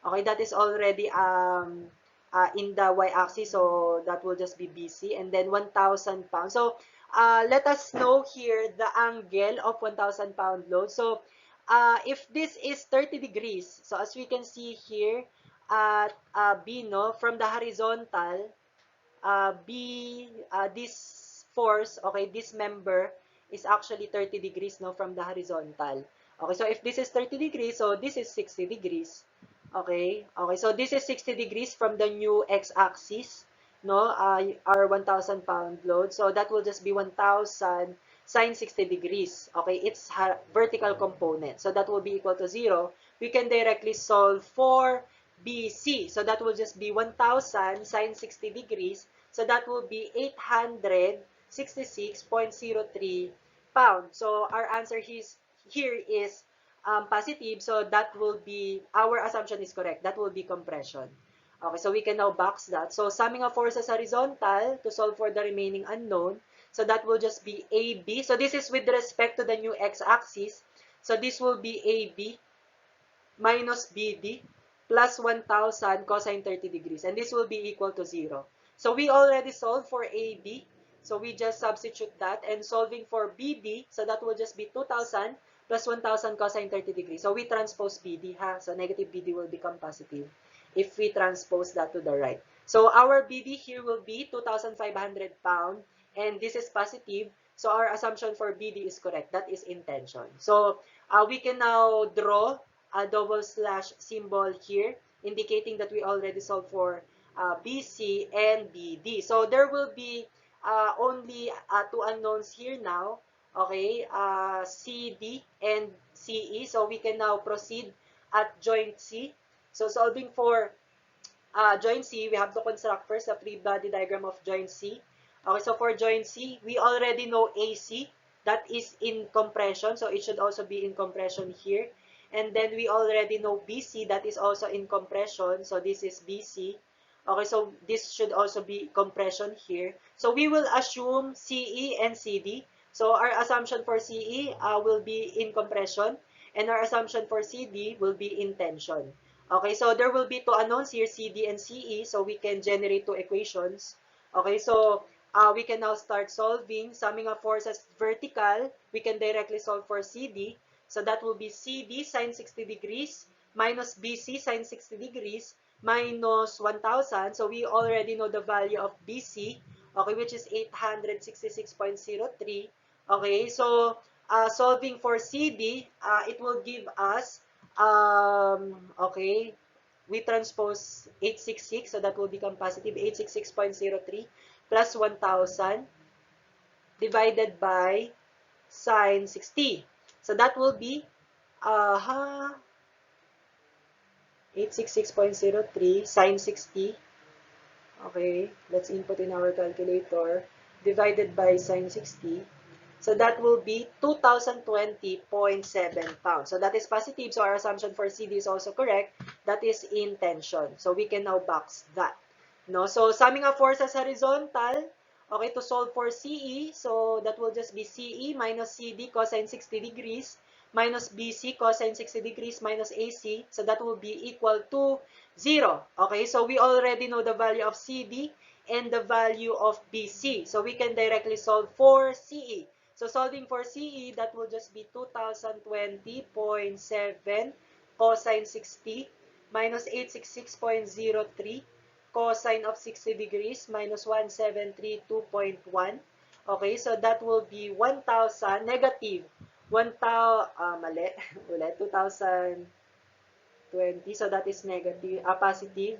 Okay, that is already in the y-axis, so that will just be BC, and then 1,000 pounds. So let us know here the angle of 1,000 pound load. So if this is 30 degrees, so as we can see here at B, no, from the horizontal, this force, okay, this member is actually 30 degrees, no, from the horizontal. Okay, so if this is 30 degrees, so this is 60 degrees. Okay, okay, so this is 60 degrees from the new x-axis, no, our 1,000 pound load. So that will just be 1,000 sine 60 degrees. Okay, it's vertical component. So that will be equal to 0. We can directly solve for BC. So that will just be 1,000 sine 60 degrees. So that will be 866.03 pounds. So our answer here is positive. So that will be, our assumption is correct. That will be compression. Okay, so we can now box that. So summing of forces horizontal to solve for the remaining unknown. So that will just be AB. So this is with respect to the new x-axis. So this will be AB minus BD plus 1,000 cosine 30 degrees. And this will be equal to 0. So we already solved for AB. So we just substitute that. And solving for BD, so that will just be 2,000 plus 1,000 cosine 30 degrees. So we transpose BD, ha? So negative BD will become positive if we transpose that to the right. So our BD here will be 2,500 pound. And this is positive. So our assumption for BD is correct. That is in tension. So we can now draw a double slash symbol here, indicating that we already solved for BC and BD. So there will be only two unknowns here now, okay, CD and CE. So we can now proceed at joint C. So solving for joint C, we have to construct first a free body diagram of joint C. Okay, so for joint C, we already know AC, that is in compression, so it should also be in compression here. And then we already know BC, that is also in compression, so this is BC. Okay, so this should also be compression here. So we will assume CE and CD. So our assumption for CE will be in compression, and our assumption for CD will be in tension. Okay, so there will be two unknowns here, CD and CE, so we can generate two equations. Okay, so we can now start solving. Summing of forces vertical, we can directly solve for CD. So that will be CD sine 60 degrees minus BC sine 60 degrees minus 1,000. So we already know the value of BC, okay, which is 866.03. Okay, so solving for CD, it will give us, okay, we transpose 866, so that will become positive 866.03 plus 1,000 divided by sine 60. So that will be 866.03 sine 60. Okay, let's input in our calculator. Divided by sine 60. So that will be 2,020.7 pounds. So that is positive. So our assumption for CD is also correct. That is in tension. So we can now box that. No? So summing of forces horizontal. Okay, to solve for CE. So that will just be CE minus CD cosine 60 degrees minus BC cosine 60 degrees minus AC. So that will be equal to 0. Okay, so we already know the value of CD and the value of BC. So we can directly solve for CE. So solving for CE, that will just be 2020.7 cosine 60 minus 866.03 cosine of 60 degrees minus 1732.1. Okay, so that will be 1,000 negative 1,000, mali, ulit, 2020, so that is negative, positive.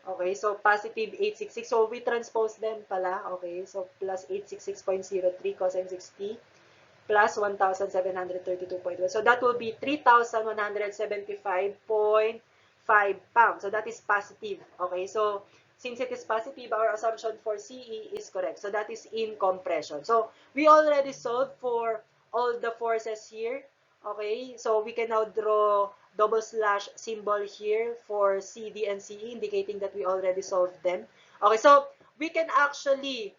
Okay, so positive 866. So we transpose them pala. Okay, so plus 866.03 cosine 60 plus 1,732.1. So that will be 3,175.5 pounds. So that is positive. Okay, so since it is positive, our assumption for CE is correct. So that is in compression. So we already solved for all the forces here. Okay, so we can now draw double slash symbol here for CD and CE, indicating that we already solved them. Okay, so we can actually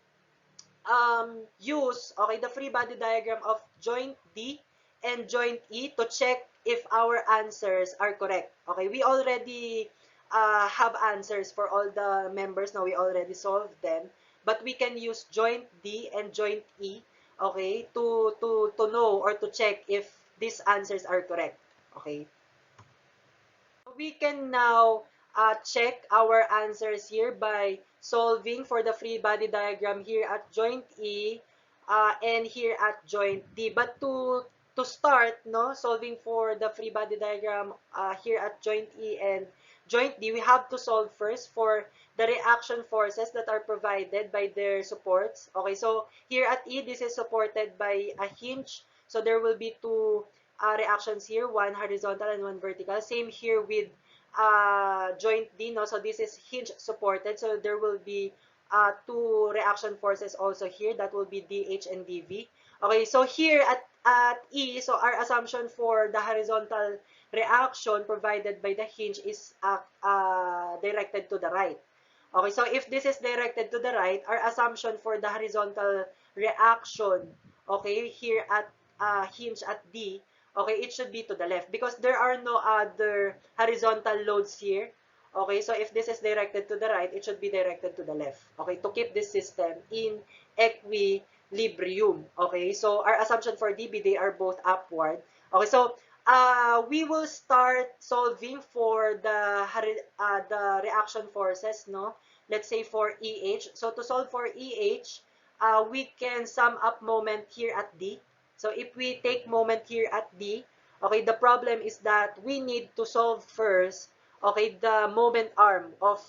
use, okay, the free body diagram of joint D and joint E to check if our answers are correct. Okay, we already have answers for all the members. Now we already solved them, but we can use joint D and joint E, okay, to know or to check if these answers are correct. Okay, we can now check our answers here by solving for the free body diagram here at joint E and here at joint D. But to start, no, solving for the free body diagram here at joint E and joint D, we have to solve first for the reaction forces that are provided by their supports. Okay, so here at E, this is supported by a hinge. So there will be two reactions here, one horizontal and one vertical. Same here with joint D, no? So this is hinge supported. So there will be two reaction forces also here. That will be DH and DV. Okay, so here at E, so our assumption for the horizontal reaction provided by the hinge is directed to the right. Okay, so if this is directed to the right, our assumption for the horizontal reaction, okay, here at hinge at D, okay, it should be to the left because there are no other horizontal loads here. Okay, so if this is directed to the right, it should be directed to the left. Okay, to keep this system in equilibrium. Okay, so our assumption for DB, they are both upward. Okay, so we will start solving for the reaction forces, no? Let's say for EH. So to solve for EH, we can sum up moment here at D. So if we take moment here at D, okay, the problem is that we need to solve first, okay, the moment arm of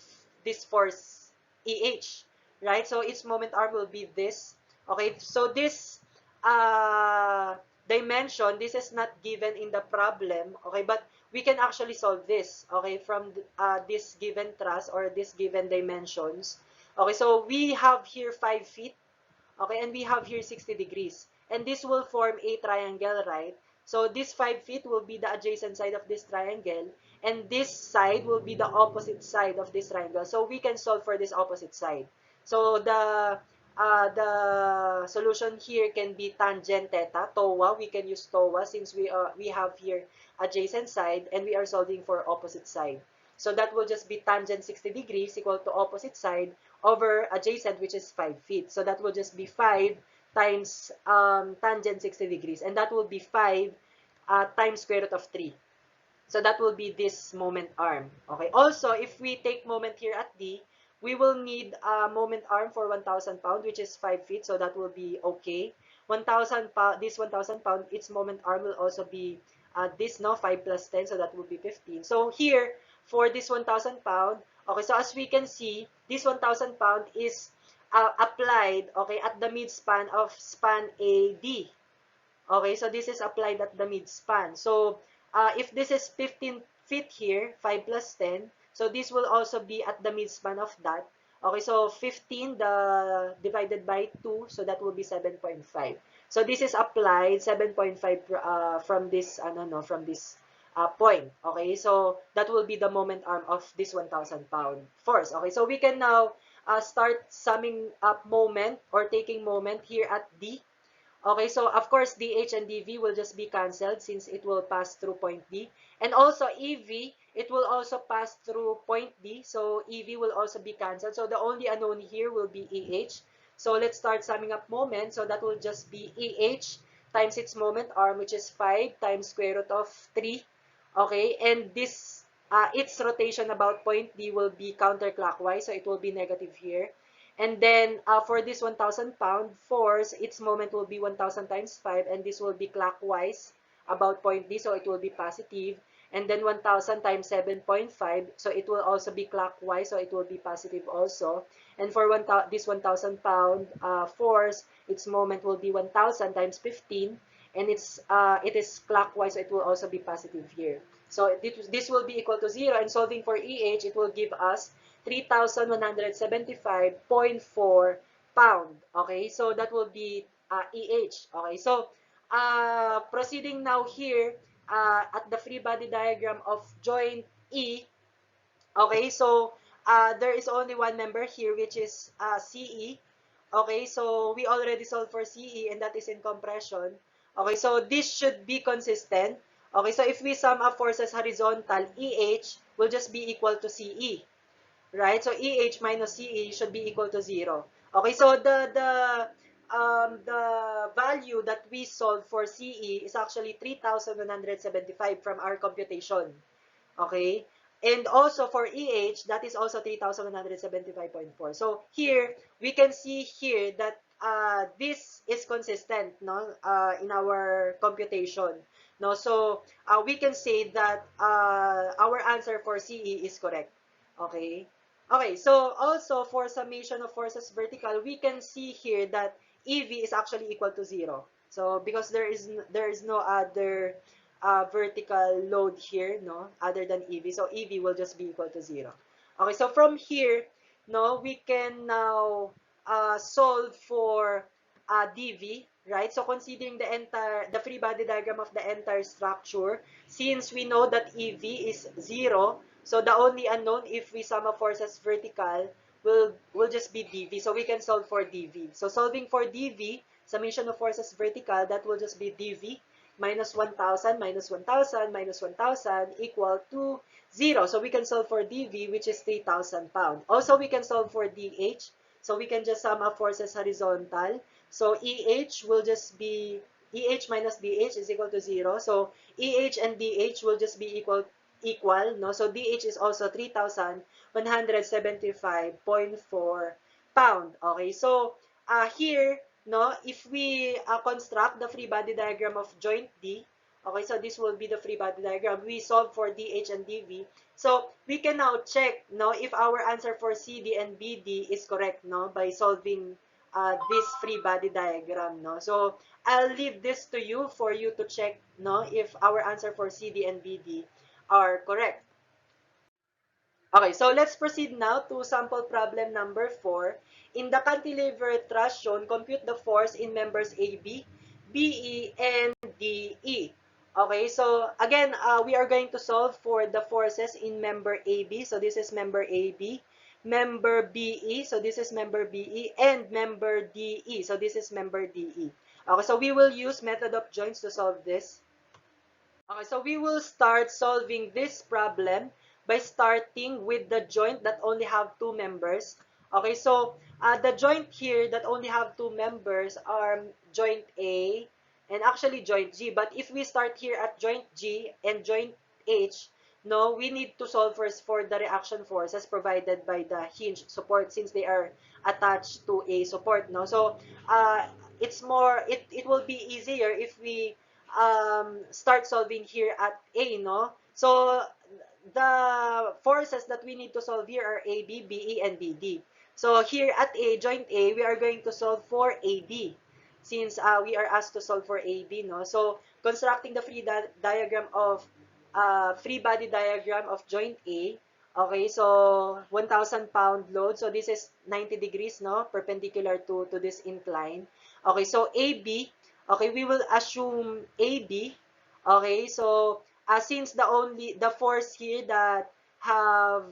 this force EH, right? So its moment arm will be this. Okay, so this dimension, this is not given in the problem, okay, but we can actually solve this, okay, from this given truss or this given dimensions. Okay, so we have here 5 feet, okay, and we have here 60 degrees. And this will form a triangle, right? So this 5 feet will be the adjacent side of this triangle, and this side will be the opposite side of this triangle. So we can solve for this opposite side. So the solution here can be tangent theta, TOA. We can use TOA since we have here adjacent side and we are solving for opposite side. So that will just be tangent 60 degrees equal to opposite side, over adjacent, which is 5 feet. So that will just be 5 times tangent 60 degrees. And that will be 5 times square root of 3. So that will be this moment arm. Okay. Also, if we take moment here at D, we will need a moment arm for 1,000 pound, which is 5 feet. So that will be okay. 1,000 pound, this 1,000 pound, its moment arm will also be this, no, 5 plus 10. So that will be 15. So here, for this 1,000 pound, okay, so as we can see, this 1,000 pound is applied, okay, at the midspan of span AD. Okay, so this is applied at the midspan. So if this is 15 feet here, 5 plus 10, so this will also be at the midspan of that. Okay, so 15 divided by 2, so that will be 7.5. So this is applied 7.5 from this no, from this point. Okay, so that will be the moment arm of this 1,000 pound force. Okay, so we can now start summing up moment or taking moment here at D. Okay, so of course, DH and DV will just be cancelled since it will pass through point D. And also EV, it will also pass through point D. So EV will also be cancelled. So the only unknown here will be EH. So let's start summing up moment. So that will just be EH times its moment arm, which is 5 times square root of 3. Okay, and this, its rotation about point D will be counterclockwise. So it will be negative here. And then for this 1,000 pound force, its moment will be 1,000 times 5, and this will be clockwise about point D, so it will be positive. And then 1,000 times 7.5, so it will also be clockwise, so it will be positive also. And for this 1,000 pound force, its moment will be 1,000 times 15, and it is clockwise, so it will also be positive here. So this will be equal to 0, and solving for EH, it will give us 3,175.4 pound. Okay, so that will be EH. Okay, so proceeding now here at the free body diagram of joint E. Okay, so there is only one member here, which is CE. Okay, so we already solved for CE, and that is in compression. Okay, so this should be consistent. Okay, so if we sum up forces horizontal, EH will just be equal to CE. Right? So EH minus CE should be equal to 0. Okay, so the value that we solved for CE is actually 3,175 from our computation. Okay? And also for EH, that is also 3,175.4. So here, we can see here that this is consistent, no, in our computation. No, so we can say that our answer for CE is correct. Okay? Okay, so also for summation of forces vertical, we can see here that EV is actually equal to 0. So because there is no other vertical load here, no, other than EV. So EV will just be equal to 0. Okay, so from here, no, we can now solve for DV, right? So considering the free body diagram of the entire structure, since we know that EV is 0, so the only unknown if we sum up forces vertical will just be DV. So we can solve for DV. So solving for DV, summation of forces vertical, that will just be DV minus 1,000 minus 1,000 minus 1,000 equal to 0. So we can solve for DV, which is 3,000 pound. Also, we can solve for DH. So we can just sum up forces horizontal. So EH will just be, EH minus DH is equal to 0. So EH and DH will just be equal, no? So DH is also 3,175.4 pound. Okay, so here, no, if we construct the free body diagram of joint D, okay, so this will be the free body diagram. We solve for DH and DV. So we can now check, no, if our answer for CD and BD is correct, no, by solving this free body diagram, no. So I'll leave this to you for you to check, no, if our answer for CD and BD are correct. Okay, so let's proceed now to sample problem number 4. In the cantilever truss shown, compute the force in members AB, BE, and DE. Okay, so again, we are going to solve for the forces in member AB. So this is member AB, member BE, so this is member BE, and member DE. So this is member DE. Okay, so we will use method of joints to solve this. Okay, so we will start solving this problem by starting with the joint that only have two members. Okay, so the joint here that only have two members are joint A and actually joint G. But if we start here at joint G and joint H, no, we need to solve first for the reaction forces provided by the hinge support since they are attached to a support, no? So uh, it will be easier if we start solving here at A, no? So the forces that we need to solve here are AB, BE, and BD. So here at A, joint A, we are going to solve for AB since we are asked to solve for AB, no? So constructing the diagram of free body diagram of joint A. Okay, so 1,000 pound load. So this is 90 degrees, no? Perpendicular to this incline. Okay, so AB, okay, we will assume AB. Okay, so since the force here that have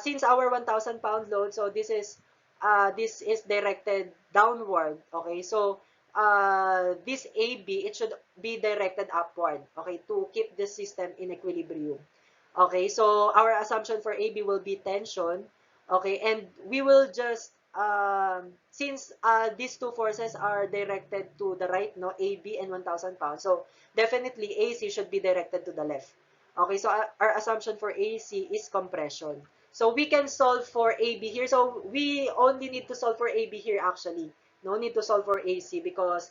since our 1,000 pound load, so this is directed downward. Okay, so this AB, it should be directed upward. Okay, to keep the system in equilibrium. Okay, so our assumption for AB will be tension. Okay, and we will just since these two forces are directed to the right, no, AB and 1,000 pounds. So definitely AC should be directed to the left. Okay, so our assumption for AC is compression. So we can solve for AB here. So we only need to solve for AB here actually. No need to solve for AC because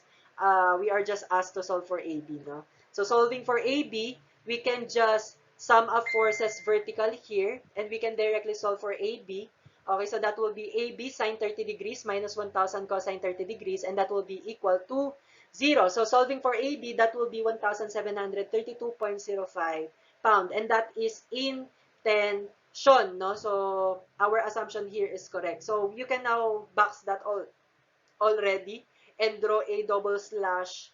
we are just asked to solve for AB, no? So solving for AB, we can just sum up forces vertical here and we can directly solve for AB. Okay, so that will be AB sine 30 degrees minus 1,000 cosine 30 degrees and that will be equal to 0. So solving for AB, that will be 1,732.05 pound and that is in tension, no? So our assumption here is correct. So you can now box that all already and draw a double slash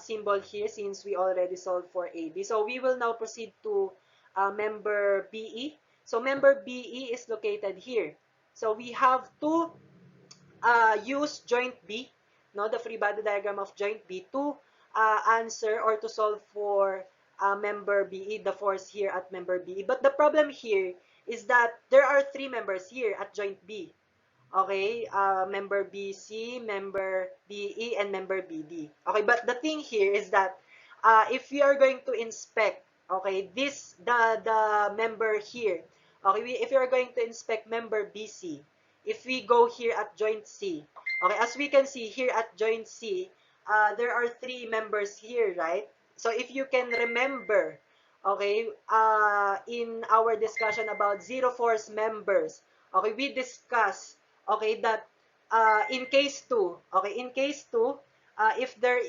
symbol here since we already solved for AB. So we will now proceed to member BE. So member BE is located here. So we have to use joint B, no, the free body diagram of joint B to answer or to solve for member BE, the force here at member BE. But the problem here is that there are three members here at joint B. Okay, member BC, member BE, and member BD. Okay, but the thing here is that if we are going to inspect, okay, the member here, okay, if we are going to inspect member BC, if we go here at joint C, okay, as we can see here at joint C, there are three members here, right? So if you can remember, okay, in our discussion about zero force members, okay, we discussed, okay, that in case 2, okay, in case 2, if there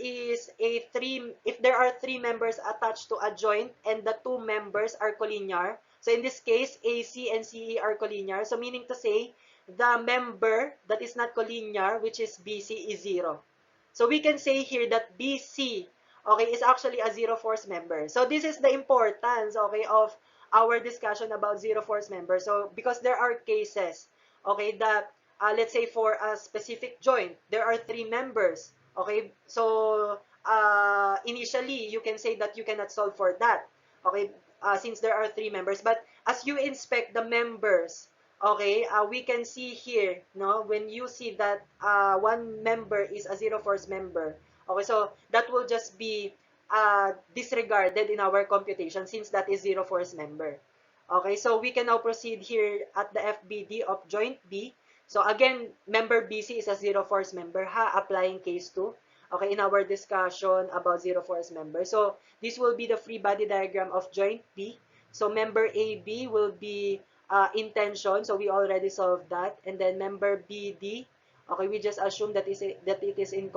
are three members attached to a joint and the two members are collinear, so in this case, AC and CE are collinear, so meaning to say, the member that is not collinear, which is BC, is 0. So we can say here that BC, okay, is actually a zero force member. So this is the importance, okay, of our discussion about zero force members. So because there are cases, okay, that let's say for a specific joint, there are three members. Okay, so initially you can say that you cannot solve for that. Okay, since there are three members. But as you inspect the members, okay, we can see here, no, when you see that one member is a zero force member. Okay, so that will just be disregarded in our computation since that is zero force member. Okay, so we can now proceed here at the FBD of joint B. So again, member BC is a zero force member, applying case 2. Okay, in our discussion about zero force member. So this will be the free body diagram of joint B. So member AB will be in tension. So we already solved that. And then member BD, okay, we just assume that it is in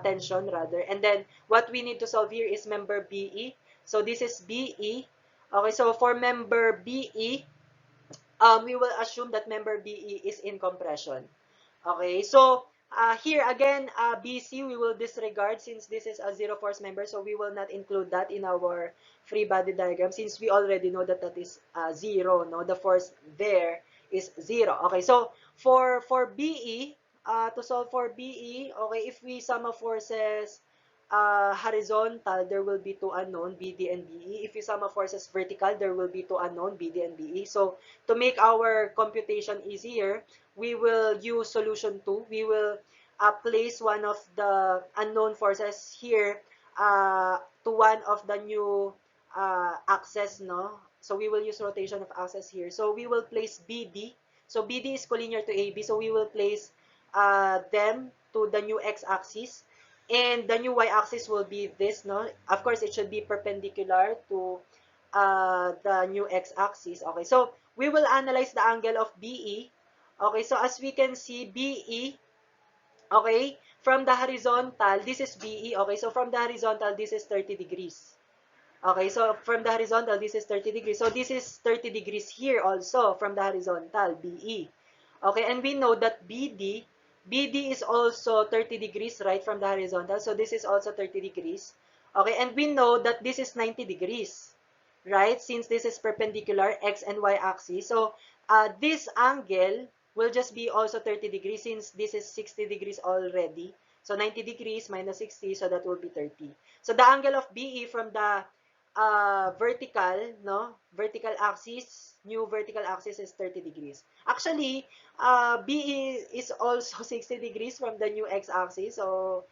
tension rather. And then what we need to solve here is member BE. So this is BE. Okay, so for member BE, we will assume that member BE is in compression. Okay, so here again, BC we will disregard since this is a zero force member, so we will not include that in our free body diagram since we already know that that is 0, no? The force there is 0. Okay, so for BE, to solve for BE, okay, if we sum of forces horizontal, there will be two unknown, BD and BE. If you sum of forces vertical, there will be two unknown, BD and BE. So to make our computation easier, we will use solution 2. We will place one of the unknown forces here to one of the new axis, no? So we will use rotation of axis here. So we will place BD. So BD is collinear to AB. So we will place them to the new x-axis. And the new y-axis will be this, no? Of course, it should be perpendicular to the new x-axis. Okay, so we will analyze the angle of BE. Okay, so as we can see, BE, okay, from the horizontal, this is BE. Okay, so from the horizontal, this is 30 degrees. Okay, so from the horizontal, this is 30 degrees. So this is 30 degrees here also from the horizontal, BE. Okay, and we know that BD is also 30 degrees, right, from the horizontal. So this is also 30 degrees. Okay, and we know that this is 90 degrees, right, since this is perpendicular, x and y axis. So this angle will just be also 30 degrees since this is 60 degrees already. So 90 degrees minus 60, so that will be 30. So the angle of BE from the vertical, no, vertical axis, new vertical axis is 30 degrees. Actually, BE is also 60 degrees from the new x-axis, so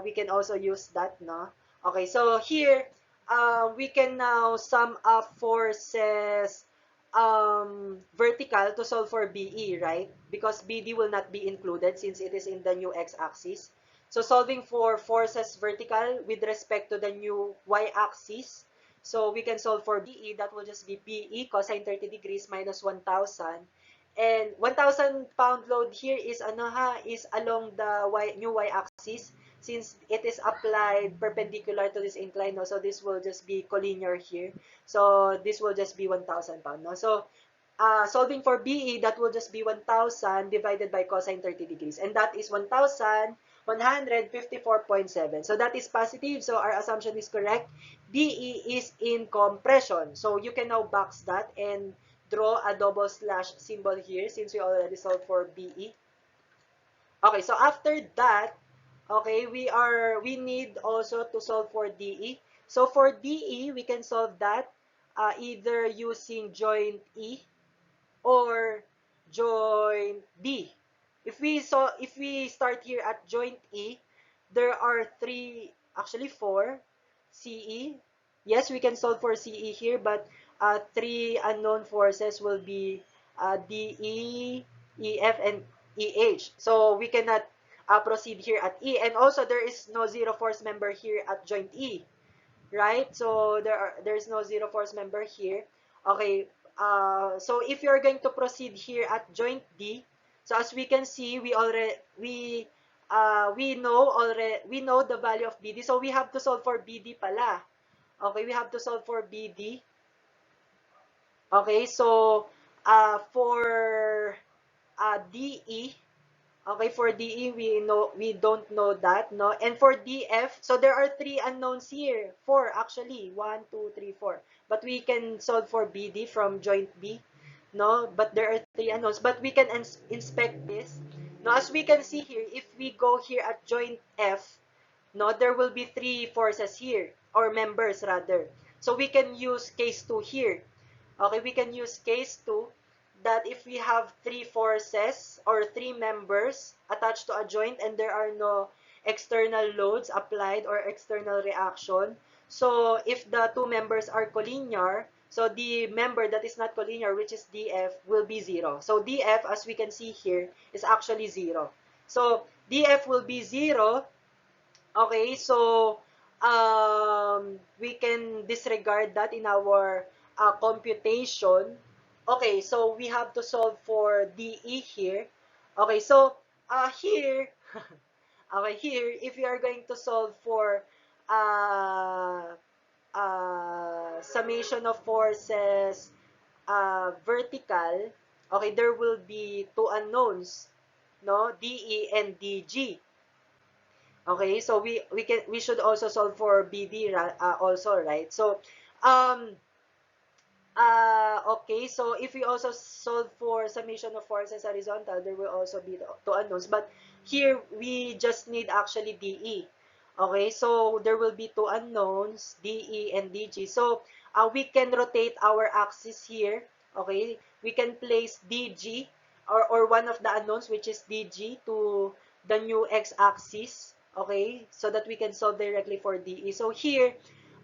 we can also use that, no? Okay, so here, we can now sum up forces vertical to solve for BE, right? Because BD will not be included since it is in the new x-axis. So solving for forces vertical with respect to the new y-axis, so we can solve for BE, that will just be BE cosine 30 degrees minus 1,000. And 1,000 pound load here is ano ha, is along the new y-axis since it is applied perpendicular to this incline, no? So this will just be collinear here. So this will just be 1,000 pound, no? So solving for BE, that will just be 1,000 divided by cosine 30 degrees. And that is 1,154.7. So that is positive. So our assumption is correct. BE is in compression. So you can now box that and draw a double slash symbol here since we already solved for BE. Okay, so after that, okay, we need also to solve for DE. So for DE, we can solve that either using joint E or joint D. If we start here at joint E, there are actually four CE. Yes, we can solve for CE here, but three unknown forces will be DE, EF, and EH. So we cannot proceed here at E. And also, there is no zero force member here at joint E, right? So there's no zero force member here. Okay, so if you're going to proceed here at joint D, so as we can see, we know the value of BD, so we have to solve for BD pala. Okay, we have to solve for BD. Okay, so for DE, okay, for DE, we don't know that, no? And for DF, so there are three unknowns here. Four, actually. One, two, three, four. But we can solve for BD from joint B, no? But there are three unknowns. But we can inspect this. Now, as we can see here, if we go here at joint F, no, there will be three forces here, or members rather. So we can use case 2 here. Okay, we can use case 2 that if we have three forces or three members attached to a joint and there are no external loads applied or external reaction, so if the two members are collinear, so the member that is not collinear, which is DF, will be 0. So DF, as we can see here, is actually 0. So DF will be 0. Okay, so we can disregard that in our computation. Okay, so we have to solve for DE here. Okay, so here, okay, here, if you are going to solve for uh, summation of forces vertical, okay, there will be two unknowns, no, DE and DG. Okay, so we should also solve for BD also, right? So okay, so if we also solve for summation of forces horizontal, there will also be two unknowns. But here we just need actually DE. Okay, so there will be two unknowns, DE and DG. So we can rotate our axis here. Okay, we can place DG or one of the unknowns, which is DG, to the new x-axis. Okay, so that we can solve directly for DE. So here,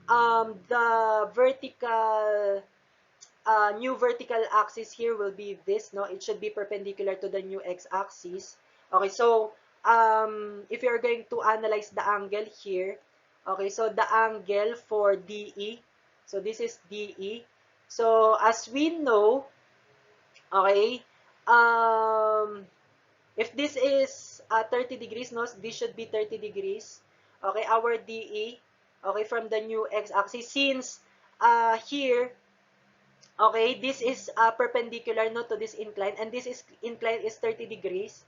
the vertical new vertical axis here will be this, no? It should be perpendicular to the new x-axis. Okay, so if you're going to analyze the angle here, okay, so the angle for DE, so this is DE. So as we know, okay, if this is 30 degrees, no, this should be 30 degrees. Okay, our DE, okay, from the new x-axis, since here, okay, this is perpendicular, no, to this incline, and this is incline is 30 degrees.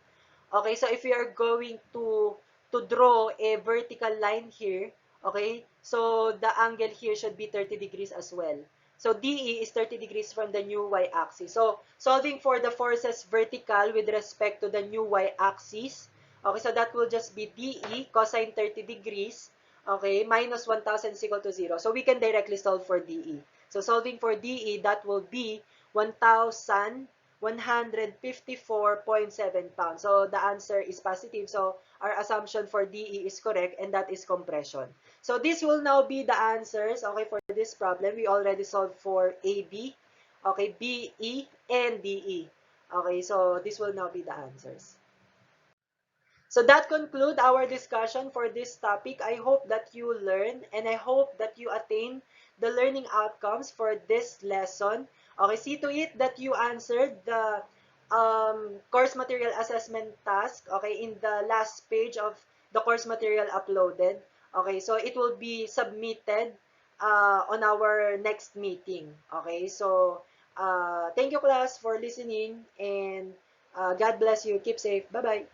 Okay, so if we are going to draw a vertical line here, okay, so the angle here should be 30 degrees as well. So DE is 30 degrees from the new y-axis. So solving for the forces vertical with respect to the new y-axis, okay, so that will just be DE cosine 30 degrees, okay, minus 1,000 is equal to 0. So we can directly solve for DE. So solving for DE, that will be 1,154.7 pounds. So the answer is positive. So our assumption for DE is correct, and that is compression. So this will now be the answers, okay, for this problem. We already solved for AB, okay, BE, and DE. Okay, so this will now be the answers. So that conclude our discussion for this topic. I hope that you learn, and I hope that you attain the learning outcomes for this lesson. Okay, see to it that you answered the course material assessment task, okay, in the last page of the course material uploaded. Okay, so it will be submitted on our next meeting. Okay, so thank you class for listening, and God bless you. Keep safe. Bye-bye.